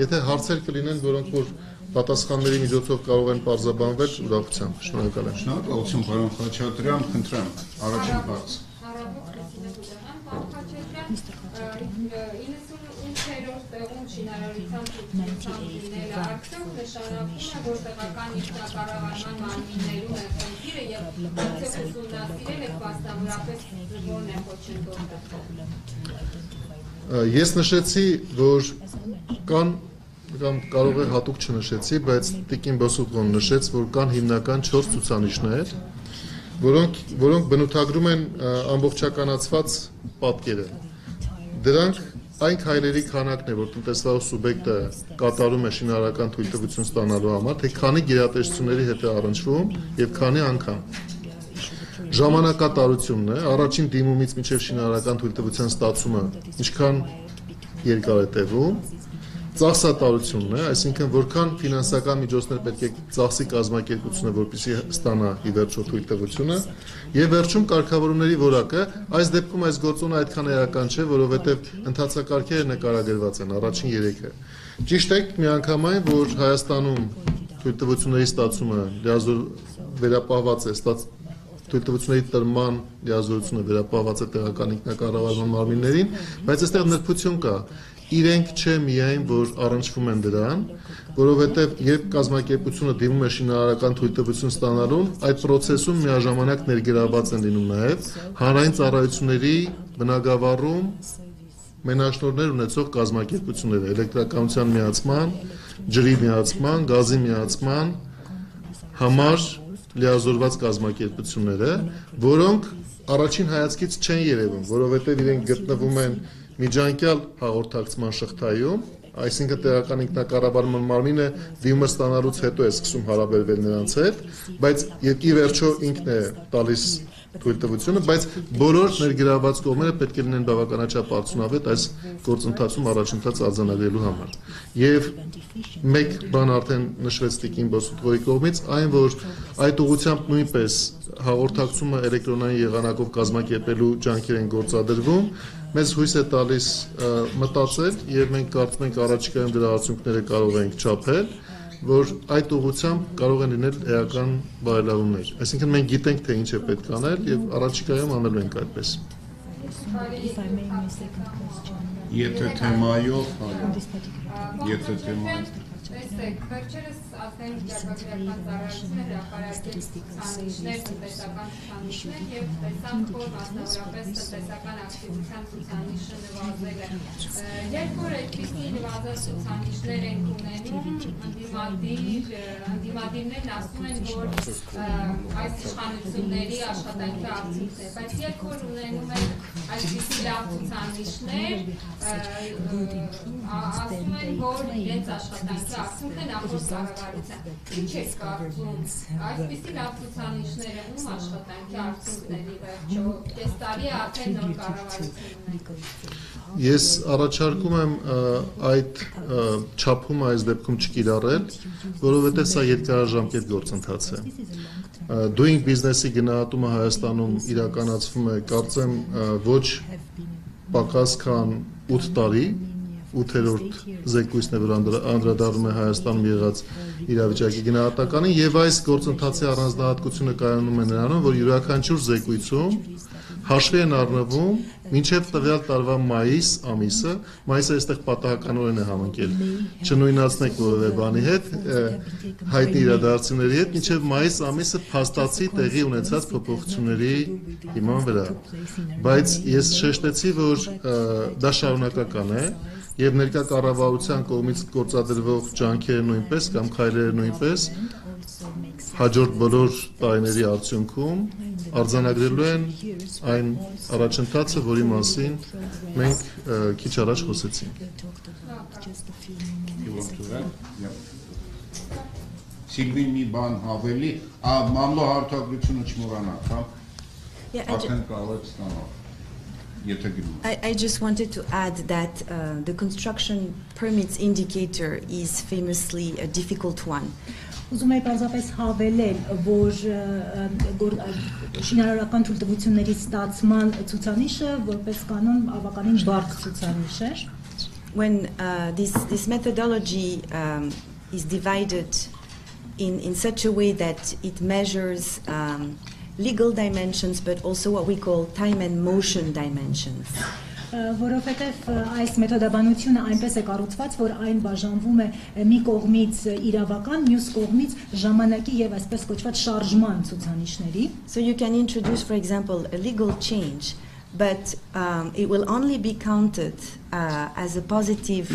եթե հարցեր կլինեն, որոնք որ պատասխանների միջոցով կարող են պարզաբանվել, ուրախությամբ։ Շնորհակալ եմ։ Շնորհակալություն, պարոն Խաչատրյան, խնդրեմ, առաջին հարց։ 98-րդ տեղում շինարարության ցուցանիշները արդյոք նշանակում է, որ տեղական ինքնակառավարման մարմիններում է խնդիրը եւ արդյոք ուսումնասիրել եք մասնավորապես որն է խոչընդոտը։ Ես նշեցի, որ կան կամ կարող է հատուկ չնշեցի, բայց Տիկին Բոսուկոն նշեց, որ կան հիմնական 4 ցուցանիշներ, որոնք բնութագրում են ամբողջականացված պատկերը։ Դրանք այն քայլերի քանակն է, որ տնտեսվարող սուբյեկտը կատարում է շինարարական թույլտվություն ստանալու համար, թե քանի գերատեսչությունների հետ է առնչվում եւ քանի անգամ։ Ժամանակատարությունն է, առաջին դիմումից մինչև շինարարական թույլտվության ստացումը ինչքան երկար է տևում, ծախսատարությունն է, այսինքն որքան ֆինանսական միջոցներ պետք է ծախսի կազմակերպությունը, որպեսզի ստանա ի վերջո թույլտվությունը, եւ վերջում կարգավորումների որակը, այս դեպքում այս գործոնը այդքան էական չէ, որովհետեւ ընթացակարգերը նկարագրված են առաջին 3-ը։ Ճիշտ է միանգամայն, որ Հայաստանում թույլտվությունների ստացումը վերապահված է, թույլտվությունների տրման լիազորությունը վերապահված է տեղական ինքնակառավարման մարմիններին, բայց այստեղ նրբություն կա։ Իրենք չէ միայն, որ առնչվում են դրան, որովհետև երբ կազմակերպությունը դիմում է շինարարական թույլտվություն ստանալուն, այդ process-ում միաժամանակ ներգրավված են լինում նաև հանրային ծառայությունների բնագավառում մենաշնորհներ ունեցող կազմակերպությունները, էլեկտրականության միացման, ջրի միացման, գազի միացման համար լիազորված կազմակերպությունները, որոնք առաջին հայացքից չեն երևում, որովհետև իրենք գտնվում են միջանկյալ հաղորդակցման շղթայում, այսինքն տեղական ինքնակառավարման մարմինը դիմումը ստանալուց հետո է սկսում հարաբերվել նրանց հետ, բայց ի վերջո ինքն է տալիս թույլտվությունը, բայց բոլոր ներգրավված կողմերը պետք է լինեն բավականաչափ արդյունավետ այս գործընթացում առաջընթաց արձանագրելու համար։ Եվ մեկ բան արդեն նշվեց Տիկին Բոսուկոյի կողմից, այն որ այդ ուղղությամբ նույնպես հաղորդակցումը էլեկտրոնային եղանակով կազմակերպելու ջանքեր են գործադրվում, մեզ հույս է տալիս մտածել եւ մենք կարծում ենք առաջիկայում դրա արդյունքները կարող ենք չափել, որ այդ ուղղությամբ կարող են լինել էական բարելավումներ։ Այսինքն մենք գիտենք, թե ինչ է պետք անել եւ առաջիկայում անելու ենք այդպես։ Եթե թեմայով, տեսեք, վերջերս ազգային վիճակագրական ծառայությունը հրապարակեց ցուցանիշներ, տնտեսական ցուցանիշներ եւ տեսանք, որ մասնավորապես տնտեսական ակտիվության ցուցանիշը նվազել է։ Երբ որ այդպիսի նվազած ցուցանիշներ են ունենում, ընդդիմադիրներն ասում են, որ այս իշխանությունների աշխատանքի արդյունքն է, բայց երբ որ ունենում են այսպիսի լավ ցուցանիշներ, ասում են, որ իրենց աշխատանքի արդյունքն է նախորդ կառավարության։ Ինչ է կարծում, այսպիսի լավ ցուցանիշները ում աշխատանքի արդյունքն են ի վերջո, կես տարի է արդեն նոր կառավարություն։ Ես առաջարկում եմ այդ չափումը այս դեպքում չկիրառել, որովհետև սա երկարաժամկետ գործընթաց է։ Doing business-ի գնահատումը Հայաստանում իրականացվում է, կարծեմ, ոչ պակաս քան 8 տարի, 8-րդ զեկույցն է, որ անդրադառնում է Հայաստանում եղած իրավիճակի գնահատականին, եւ այս գործընթացի առանձնահատկությունը կայանում է նրանում, որ յուրաքանչյուր զեկույցում հաշվի են առնվում մինչև տվյալ տարվա մայիս ամիսը, մայիսը այստեղ պատահականորեն է համընկել, չնույնացնեք որևէ բանի հետ, հայտնի իրադարձությունների հետ, մինչև մայիս ամիսը փաստացի տեղի ունեցած փոփոխությունների հիման վրա։ Բայց ես շեշտեցի, որ դա շարունակական է եւ ներկա կառավարության կողմից գործադրվող ջանքերը նույնպես կամ քայլերը նույնպես հաջորդ բոլոր տարիների արդյունքում արձանագրելու են այն առաջընթացը, որի մասին մենք քիչ առաջ խոսեցինք։ Սիլվին մի բան ավելի, մամլո հարթագրությունը չմոռանաք, հա։ Արդեն կարող եք ստանալ։ I just wanted to add that the construction permits indicator is famously a difficult one. Ուզում եի պարզապես հավելել, որ շինարարական թույլտվությունների ստացման ցուցանիշը որպես կանոն բավականին բարդ ցուցանիշ է։ When this methodology is divided in such a way that it measures legal dimensions, but also what we call time and motion dimensions. Որովհետև այս մեթոդաբանությունը այնպես է կառուցված, որ այն բաժանվում է մի կողմից իրավական, մյուս կողմից ժամանակի եւ այսպես կոչված շարժման ցուցանիշների. So you can introduce, for example, a legal change, but it will only be counted as a positive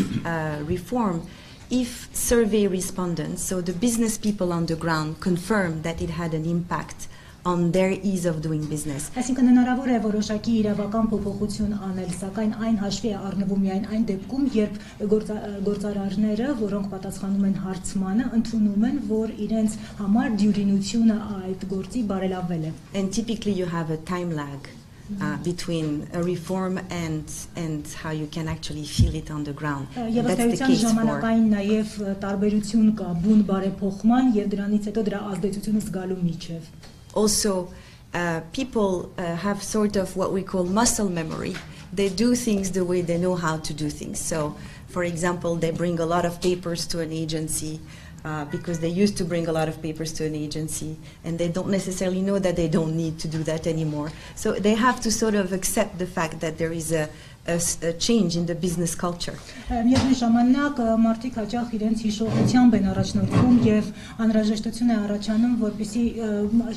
reform if survey respondents, so the business people on the ground, confirm that it had an impact on their ease of doing business. Այսինքն հնարավոր է որոշակի իրավական փոփոխություն անել, սակայն այն հաշվի է առնվում միայն այն դեպքում, երբ գործարարները, որոնք պատասխանում են հարցմանը, ընդունում են, որ իրենց համար դյուրինությունը այդ գործի բարելավվել է. And typically you have a time lag between a reform and how you can actually feel it on the ground. That's the case for. Նաև տարբերություն կա բուն բարեփոխման եւ դրանից հետո դրա ազդեցությունը զգալու միջև. Also, people have sort of what we call muscle memory. They do things the way they know how to do things. So, for example, they bring a lot of papers to an agency because they used to bring a lot of papers to an agency, and they don't necessarily know that they don't need to do that anymore. So they have to sort of accept the fact that there is a change in the business culture. Միևնույն ժամանակ մարդիկ հաճախ իրենց հիշողությամբ են առաջնորդվում եւ անհրաժեշտություն է առաջանում, որպեսզի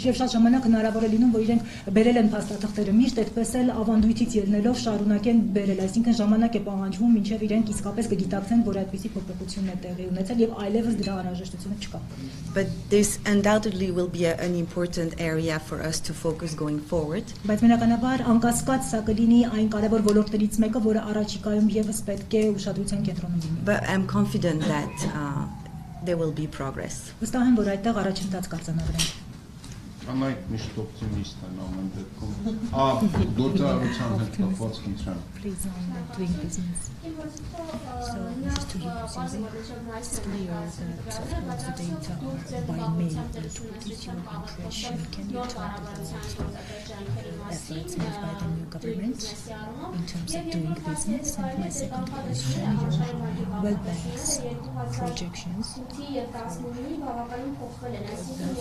եւ շատ ժամանակ հնարավոր է լինում, որ իրենք բերել են փաստաթղթերը միշտ այդպես էլ ավանդույթից ելնելով շարունակեն բերել, այսինքն ժամանակ է պահանջվում, մինչեւ իրենք իսկապես կգիտակցեն, որ այդպիսի փոփոխություն է տեղի ունեցել եւ այլևս դրա անհրաժեշտությունը չկա. But this undoubtedly will be an important area for us to focus going forward. Բայց բնականաբար անկասկած սա կլինի այն կարևոր ոլորտներից մեկը, որը առաջիկայում եւս պետք է ուշադրության կենտրոնում լինի. But I'm confident that there will be progress. Վստահ եմ, որ այդտեղ առաջընթաց կարձանագրենք. Անայք միշտ օպտիմիստ են ամեն դեպքում։ Գործարարության հետ կապված խնդրեմ։ Please on doing business. So this is to you, Susie. It's clear that all the data are by mail. What is your impression? Can you talk about efforts made by the new government in terms of doing business? And my second question, your World Bank's projections have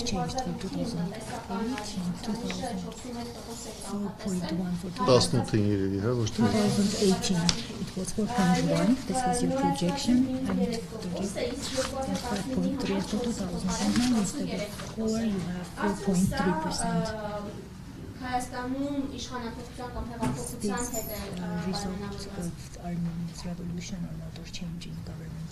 changed for 2008 and 4.1 for 18-ին երևի, հա, ոչ թե 2018. It was 4.1. This was your projection, and 5.3 for 2009. Instead of 4, you have 4.3%. Հայաստանում իշխանապետության կամ հեղափոխության հետ է Result of Armenia's revolution or not, or change in government?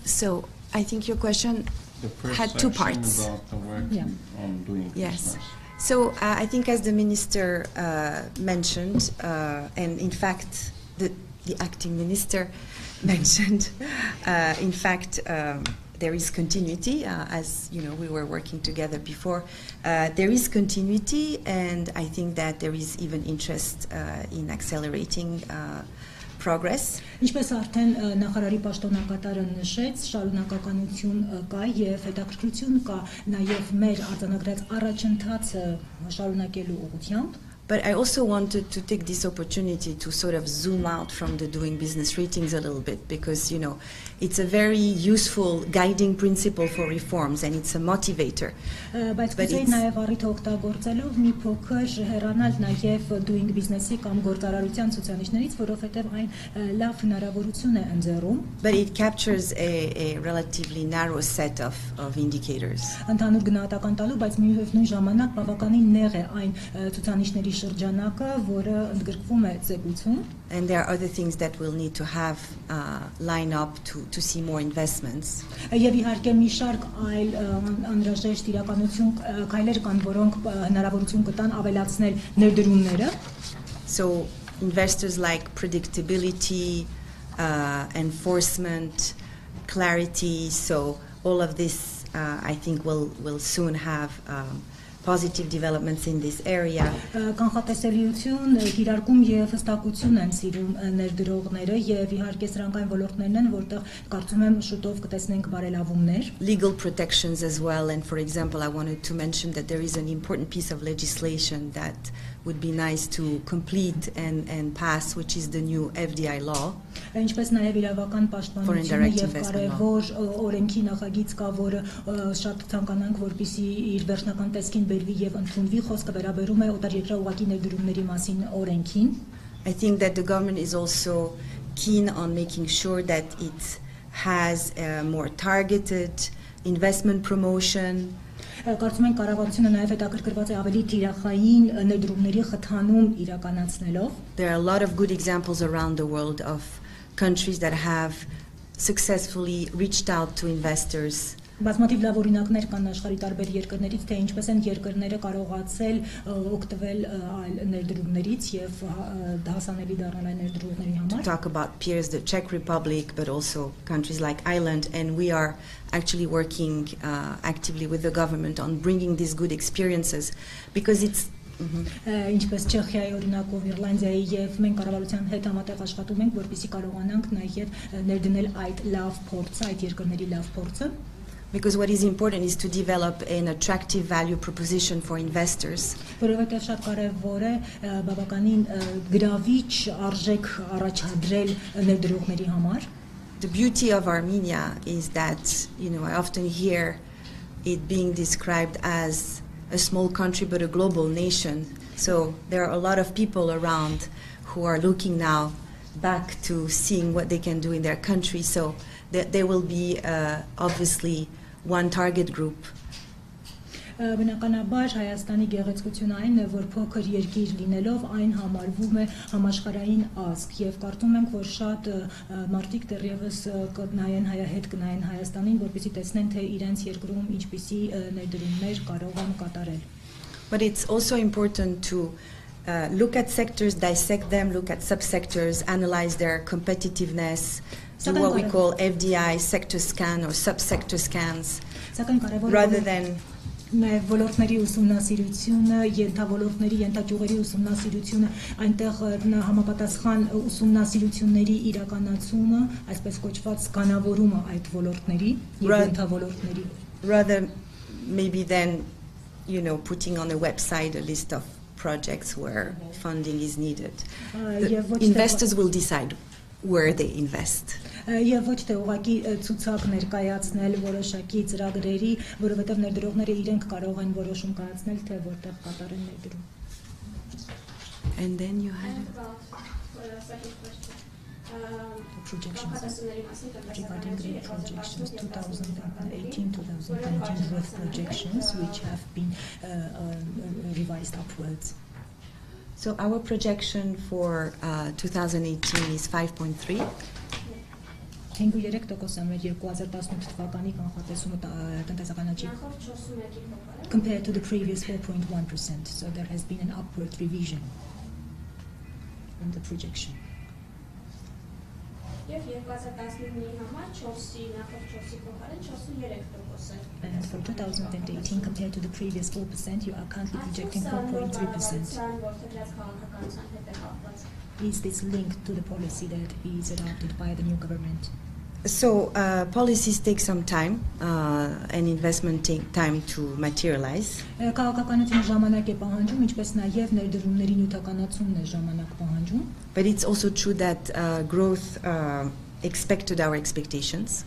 So I think your question The first had two section parts. about the work Yeah. on doing Yes. business. So I think, as the minister mentioned, and in fact, the acting minister mentioned, in fact, there is continuity. As you know, we were working together before. There is continuity, and I think that there is even interest in accelerating progress. Ինչպես արդեն նախարարի պաշտոնակատարը նշեց, շարունակականություն կա եւ հետաքրքրություն կա նաեւ մեր արձանագրած առաջընթացը շարունակելու ուղղությամբ. But I also wanted to take this opportunity to sort of zoom out from the doing business ratings a little bit, because, you know, it's a very useful guiding principle for reforms and it's a motivator. Բայց կուզեի նաև առիթ օգտագործելով մի փոքր հեռանալ նաև doing business-ի կամ գործարարության ցուցանիշներից, որովհետև այն լավ հնարավորություն է ընձեռում. But it captures a relatively narrow set of indicators. Ընդհանուր գնահատական տալու, բայց նույն ժամանակ բավականին նեղ է այն ցուցանիշների շրջանակը, որը ընդգրկվում է զեկույցում. And there are other things that we'll need to have line up to see more investments. Եվ իհարկե մի շարք այլ անհրաժեշտ իրականություն քայլեր կան, որոնք հնարավորություն կտան ավելացնել ներդրումները. So investors like predictability, enforcement, clarity. So all of this, I think, will soon have positive developments in this area. Կանխատեսելիություն, կիրարկում եւ հստակություն են սիրում ներդրողները եւ իհարկե սրանք այն ոլորտներն են, որտեղ կարծում եմ շուտով կտեսնենք բարելավումներ. Legal protections as well, and for example, I wanted to mention that there is an important piece of legislation that would be nice to complete and pass, which is the new FDI law. Ինչպես նաև իրավական պաշտպանությունը եւ կարևոր օրենքի նախագիծ կա, որը շատ ցանկանանք, որպեսզի իր վերջնական տեսքին բերվի եւ ընդունվի. Խոսքը վերաբերում է օտարերկրյա ուղղակի ներդրումների մասին օրենքին. I think that the government is also keen on making sure that it has a more targeted investment promotion. Կարծում եմ կառավարությունը նաև հետաքրքրված է ավելի թիրախային ներդրումների խթանում իրականացնելով. There are a lot of good examples around the world of countries that have successfully reached out to investors. Բազմաթիվ լավ օրինակներ կան աշխարհի տարբեր երկրներից, թե ինչպես են երկրները կարողացել օգտվել այլ ներդրումներից եւ հասանելի դառնալ այն ներդրողների համար. Talk about peers, the Czech Republic, but also countries like Ireland, and we are actually working actively with the government on bringing these good experiences, because it's Ինչպես Չեխիայի օրինակով Իռլանդիայի եւ մենք կառավարության հետ համատեղ աշխատում ենք, որպեսզի կարողանանք նաեւ ներդնել այդ լավ փորձը, այդ երկրների լավ փորձը. Because what is important is to develop an attractive value proposition for investors. Որովհետև շատ կարևոր է բավականին գրավիչ արժեք առաջադրել ներդրողների համար. The beauty of Armenia is that, you know, I often hear it being described as a small country but a global nation. So there are a lot of people around who are looking now back to seeing what they can do in their country. So there will be obviously one target group. Բնականաբար Հայաստանի գեղեցկությունը այն է, որ փոքր երկիր լինելով այն համարվում է համաշխարհային ազգ եւ կարծում ենք, որ շատ մարդիկ դեռևս կնայեն հետ կնայեն Հայաստանին, որպեսզի տեսնեն, թե իրենց երկրում ինչպիսի ներդրումներ կարող են կատարել. But it's also important to look at sectors, dissect them, look at subsectors, analyze their competitiveness, do what we call FDI sector scan or subsector scans, rather than ոլորտների ուսումնասիրությունը, ենթավորորդների, ենթաճյուղերի ուսումնասիրությունը, այնտեղ համապատասխան ուսումնասիրությունների իրականացումը, այսպես կոչված կանավորումը այդ ոլորտների եւ ենթավորորդների. Rather maybe than putting on a website a list of projects where funding is needed. Investors will decide where they invest. Եվ ոչ թե ուղղակի ցուցակ ներկայացնել որոշակի ծրագրերի, որովհետև ներդրողները իրենք կարող են որոշում կայացնել, թե որտեղ կատարեն ներդրում. And then you had projections regarding the projections 2018-2019 growth projections which have been revised upwards. So our projection for 2018 is 5.3. Compared to the previous 4.1%, so there has been an upward revision in the projection. And for 2018, compared to the previous 4%, you are currently projecting 4.3%. Is this linked to the policy that is adopted by the new government? So policies take some time and investment take time to materialize. But it's also true that growth exceeded our expectations.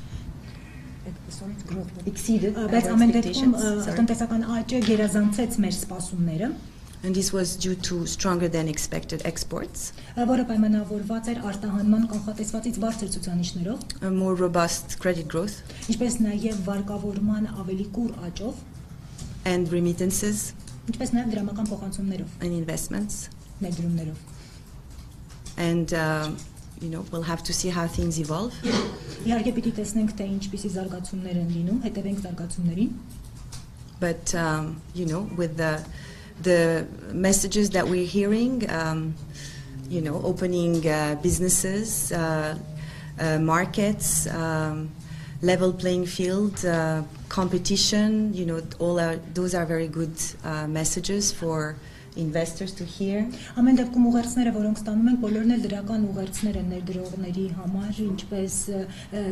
And this was due to stronger than expected exports, a more robust credit growth, and remittances and investments. And we'll have to see how things evolve. But with the messages that we're hearing, opening businesses, markets, level playing field, competition, those are very good messages for investors to hear. Ամեն դեպքում ուղերձները, որոնք ստանում ենք, բոլորն էլ դրական ուղերձներ են ներդրողների համար, ինչպես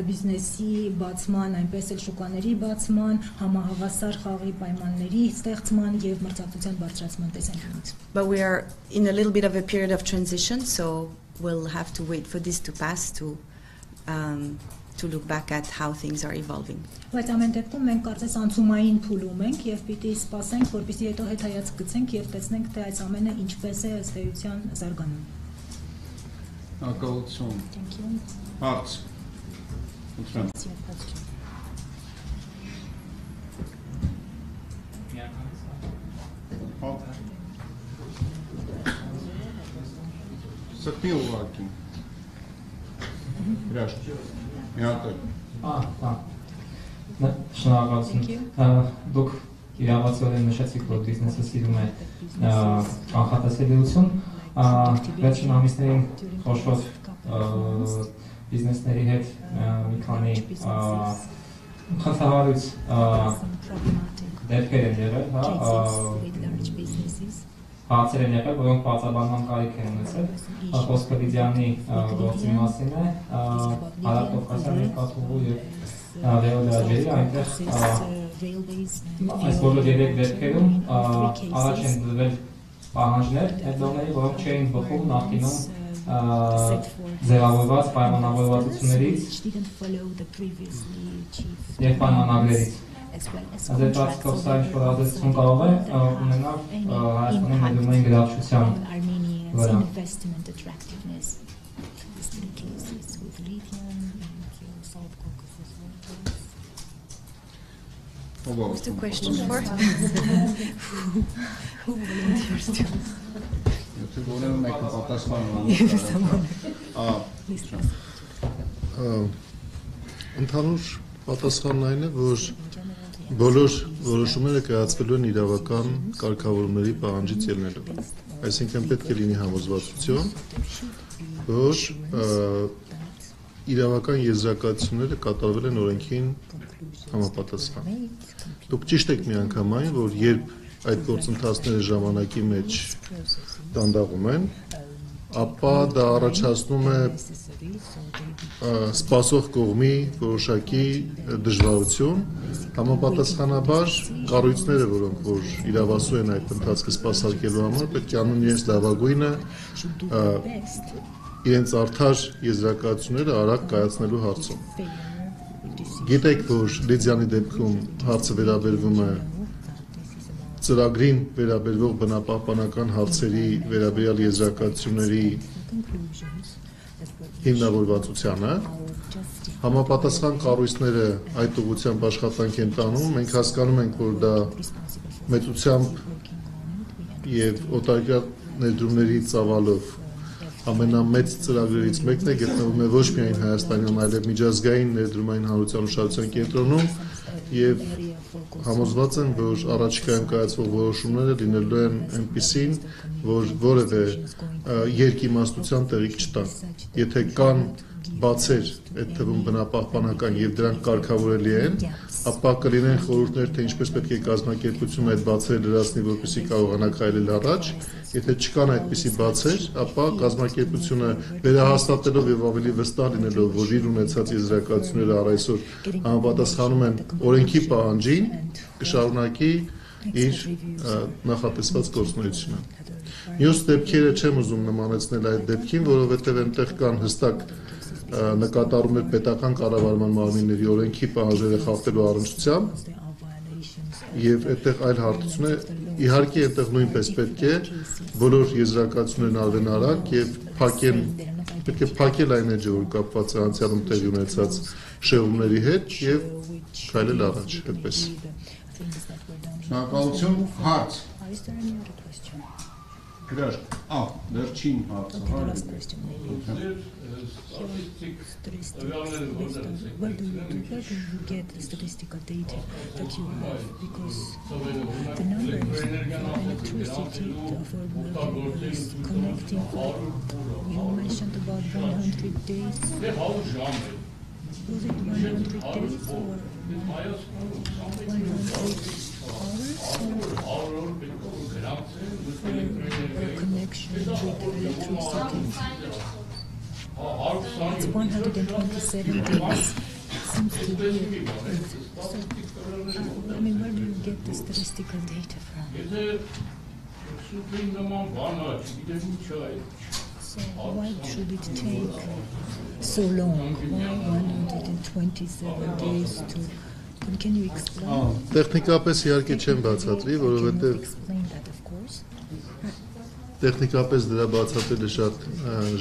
բիզնեսի բացման, այնպես էլ շուկաների բացման, համահավասար խաղի պայմանների ստեղծման եւ մրցակցության բարձրացման տեսանկյունից. But we are in a little bit of a period of transition, so we'll have to wait for this to pass to look back at how things are evolving. Բայց ամեն դեպքում մենք կարծես անցումային փուլում ենք եւ պիտի սպասենք, որպեսզի հետո հետայաց գցենք եւ տեսնենք, թե այս ամենը ինչպես է ըստ էության զարգանում։ Ակալություն։ Հարց։ Սրտի ուղղակի։ Շնորհակալություն։ Դուք իրավացիորեն նշեցիք, որ բիզնեսը սիրում է կանխատեսելիություն։ Վերջին ամիսներին խոշոր բիզնեսների հետ մի քանի խնդրահարույց դեպքեր են եղել, հարցեր են եղել, որոնք բացաբանման կարիք են ունեցել, խոսքը Լիդիանի գործի մասին է, Հարավկովկասյան երկաթուղու և ռեոլիաջերի, այնտեղ այս բոլոր երեք դեպքերում առաջ են դրվել պահանջներ ներդրողների, որոնք չէին բխում նախկինում ձևավորված պայմանավորվածություններից և պայմանագրերից։ Ձեր կարծիքով սա ինչ-որ ազդեցություն կարող է ունենալ Հայաստանի ներդրումային գրավչության վրա։ What's the question for? Who volunteers to? Ընդհանուր պատասխանն այն է, որ բոլոր որոշումները կայացվելու են իրավական կարգավորումների պահանջից ելնելով։ Այսինքն պետք է լինի համոզվածություն, որ իրավական եզրակացությունները կատարվել են օրենքին համապատասխան։ Դուք ճիշտ եք միանգամայն, որ երբ այդ գործընթացները ժամանակի մեջ դանդաղում են, ապա դա առաջացնում է սպասող կողմի որոշակի դժվարություն, համապատասխանաբար կառույցները, որոնք որ իրավասու են այդ ընթացքը սպասարկելու համար, պետք է անեն իրենց լավագույնը իրենց արդար եզրակացությունները արագ կայացնելու հարցում։ Գիտեք, որ Լիդիանի դեպքում հարցը վերաբերվում է ծրագրին վերաբերվող բնապահպանական հարցերի վերաբերյալ եզրակացությունների հիմնավորվածությանը, համապատասխան կառույցները այդ ուղղությամբ աշխատանք են տանում, մենք հասկանում ենք, որ դա մեծությամբ եւ օտարերկրյա ներդրումների ծավալով ամենամեծ ծրագրերից մեկն է, գտնվում է ոչ միայն Հայաստանում, այլև միջազգային ներդրումային հանրության ուշադրության կենտրոնում եւ համոզված եմ, որ առաջիկայում կայացվող որոշումները լինելու են այնպիսին, որ որևէ երկիմաստության տեղիք չտան։ Եթե կան բացեր, այդ թվում բնապահպանական եւ դրանք կարգավորելի են, ապա կլինեն խորհուրդներ, թե ինչպես պետք է կազմակերպությունը այդ բացերը լրացնի, որպեսզի կարողանա քայլել առաջ։ Եթե չկան այդպիսի բացեր, ապա կազմակերպությունը վերահաստատելով եւ ավելի վստահ լինելով, որ իր ունեցած եզրակացությունները առ այսօր համապատասխանում են օրենքի պահանջին, կշարունակի իր նախատեսված գործունեությունը։ Մյուս դեպքերը չեմ ուզում նմանեցնել այդ դեպքին, որովհետեւ այնտեղ կան հստակ նկատառումներ պետական կառավարման մարմինների օրենքի պահանջները խախտելու առնչությամբ եւ այդտեղ այլ հարցություն է, իհարկե այդտեղ նույնպես պետք է բոլոր եզրակացություններն արվեն արագ եւ պետք է փակել այն էջը, որ կապված է անցյալում տեղի ունեցած շեղումների հետ եւ քայլել առաջ այդպես։ Շնորհակալություն, հարց։ Վերջին հարցը։ Where do you get the statistical data that you have? Because the numbers of electricity is connecting. You mentioned about 100 days. Was it 100 days or 100 hours or connection with electricity? It's 127 days. Seems to be. So, I mean, where do you get the statistical data from? So why should it take so long? Why 127 days to? Can you explain? Տեխնիկապես իհարկե չեմ բացատրի, որովհետև տեխնիկապես դրա բացատրելը շատ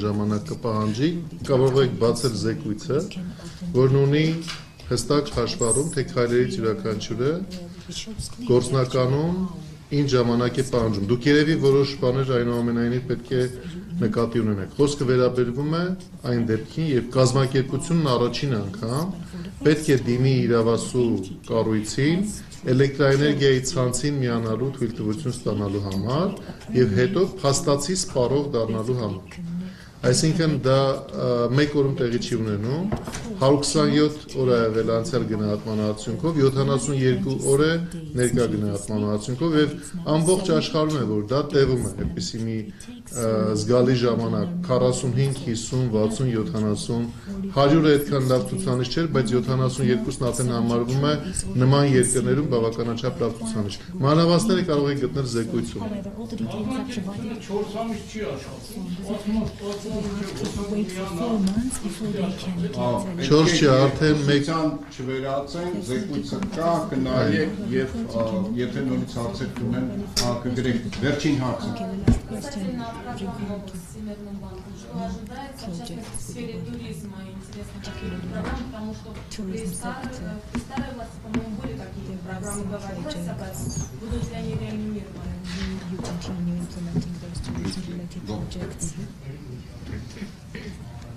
ժամանակ կպահանջի, կարող եք բացել զեկույցը, որն ունի հստակ հաշվառում, թե քայլերից յուրաքանչյուրը գործնականում ինչ ժամանակ է պահանջում։ Դուք երևի որոշ բաներ այնուամենայնիվ պետք է նկատի ունենեք։ Խոսքը վերաբերվում է այն դեպքին, երբ կազմակերպությունն առաջին անգամ պետք է դիմի իրավասու կառույցին էլեկտրաէներգիայի ցանցին միանալու թույլտվություն ստանալու համար եւ հետո փաստացի սպառող դառնալու համար։ Այսինքն դա մեկ օրում տեղի չի ունենում, 127 օր է եղել անցյալ գնահատման արդյունքով, 72 օր է ներկա գնահատման արդյունքով եւ ամբողջ աշխարհում է, որ դա տևում է, այդպիսի մի զգալի ժամանակ 45, 50, 60, 70, 100-ը այդքան լավ ցուցանիշ չէր, բայց 72-ն արդեն համարվում է նման երկրներում բավականաչափ լավ ցուցանիշ։ Մանրամասները կարող եք գտնել զեկույցում։ 4 չի, արդեն մեկ չվերացեն, զեկույցը կա, կնայեք եւ եթե նորից հարցեր կունեն, կգրեք վերջին հարցը։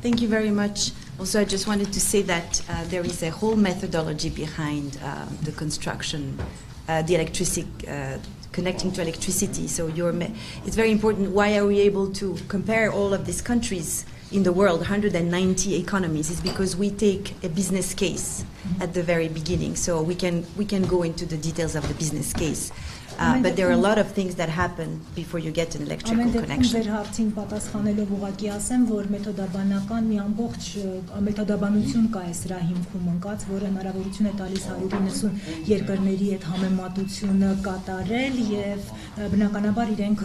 Thank you very much. Also, I just wanted to say that there is a whole methodology behind the construction, the electricity, connecting to electricity. So it's very important. Why are we able to compare all of these countries in the world, 190 economies, is because we take a business case at the very beginning. So we can go into the details of the business case. But there are a lot of things that happen before you get an electrical connection. Ձեր հարցին պատասխանելով ուղղակի ասեմ, որ մեթոդաբանական մի ամբողջ մեթոդաբանություն կա այս սրա հիմքում ընկած, որը հնարավորություն է տալիս 190 երկրների հետ համեմատությունը կատարել եւ բնականաբար իրենք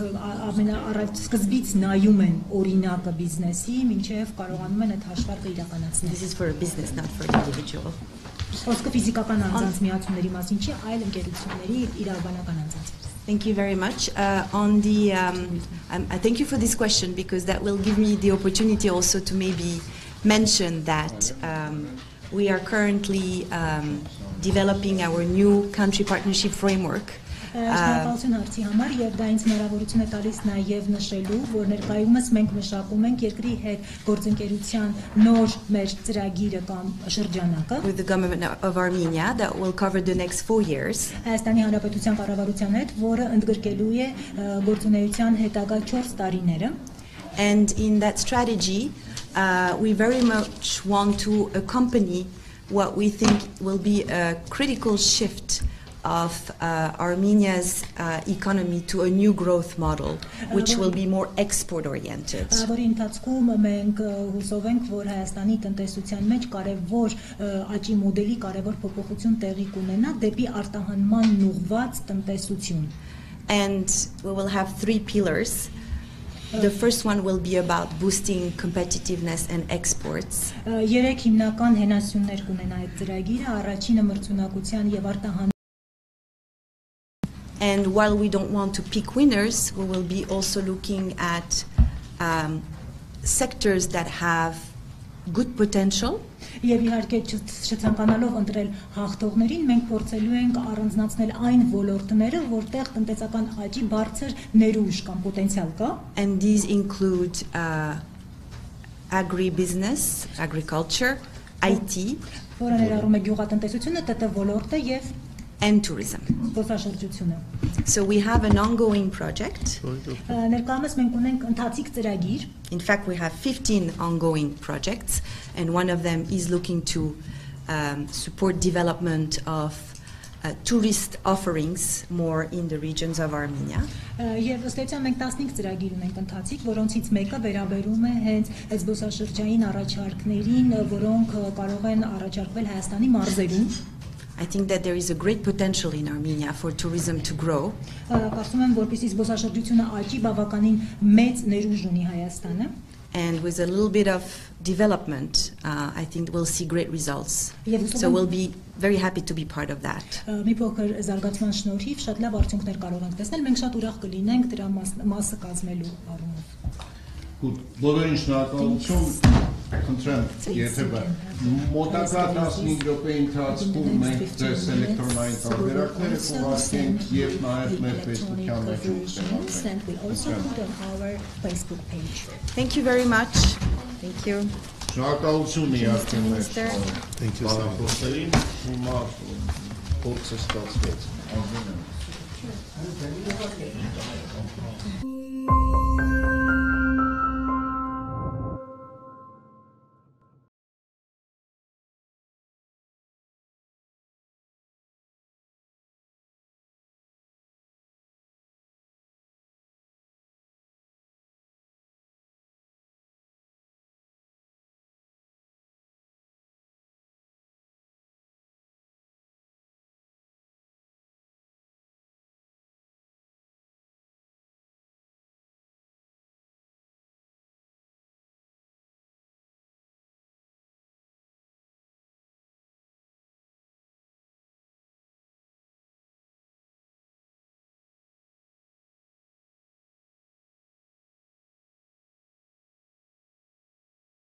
ամենաառաջ սկզբից նայում են օրինակը բիզնեսի, մինչեւ կարողանում են այդ հաշվարկը իրականացնել. This is for a business, not for an individual. Խոսքը ֆիզիկական անձանց միացումների մասին չի, այլ ընկերությունների իրավաբանական անձանց. Thank you very much. I thank you for this question because that will give me the opportunity also to maybe mention that we are currently developing our new country partnership framework. Շնորհակալություն հարցի համար եւ դա ինձ հնարավորություն է տալիս նաեւ նշելու, որ ներկայումս մենք մշակում ենք երկրի հետ գործընկերության նոր մեր ծրագիրը կամ շրջանակը with the government of Armenia that will cover the next 4 years. Հայաստանի Հանրապետության կառավարության հետ, որը ընդգրկելու է գործունեության հետագա 4 տարիները. And in that strategy, we very much want to accompany what we think will be a critical shift of Armenia's economy to a new growth model, which will be more export-oriented. Որի ընթացքում մենք հուսով ենք, որ Հայաստանի տնտեսության մեջ կարևոր աճի մոդելի կարևոր փոփոխություն տեղի կունենա դեպի արտահանման ուղղված տնտեսություն. And we will have 3 pillars. The first one will be about boosting competitiveness and exports. Երեք հիմնական հենասյուններ կունենա այդ ծրագիրը, առաջինը մրցունակության եւ արտահանման. And while we don't want to pick winners, we will be also looking at sectors that have good potential. Եվ իհարկե չցանկանալով ընտրել հաղթողներին, մենք փորձելու ենք առանձնացնել այն ոլորտները, որտեղ տնտեսական աճի բարձր ներուժ կամ պոտենցիալ կա. And these include agribusiness, agriculture, IT, որը ներառում է գյուղատնտեսությունը, ՏՏ ոլորտը եւ and tourism. So we have an ongoing project. Ներկայումս մենք ունենք ընթացիկ ծրագիր. In fact, we have 15 ongoing projects, and one of them is looking to support development of tourist offerings more in the regions of Armenia. Եվ ըստ էության մենք 15 ծրագիր ունենք ընթացիկ, որոնցից մեկը վերաբերում է հենց այս զբոսաշրջային առաջարկներին, որոնք կարող են առաջարկվել Հայաստանի մարզերում. I think that there is a great potential in Armenia for tourism to grow. Կարծում եմ, որպեսզի զբոսաշրջությունը աճի, բավականին մեծ ներուժ ունի Հայաստանը. And with a little bit of development, I think we'll see great results. So we'll be very happy to be part of that. Մի փոքր զարգացման շնորհիվ շատ լավ արդյունքներ կարող ենք տեսնել, մենք շատ ուրախ կլինենք դրա մասը կազմելու առումով. Good. Բոլորին շնորհակալություն. Խնդրեմ, եթե մոտակա 15 րոպեի ընթացքում մենք ձեզ էլեկտրոնային տարբերակները կուղարկենք եւ նաեւ մեր Facebook-յան մեջ Thank you very much. Thank you. Շնորհակալություն իհարկե մեր Thank you so much. Հիմա փորձը ստացվեց.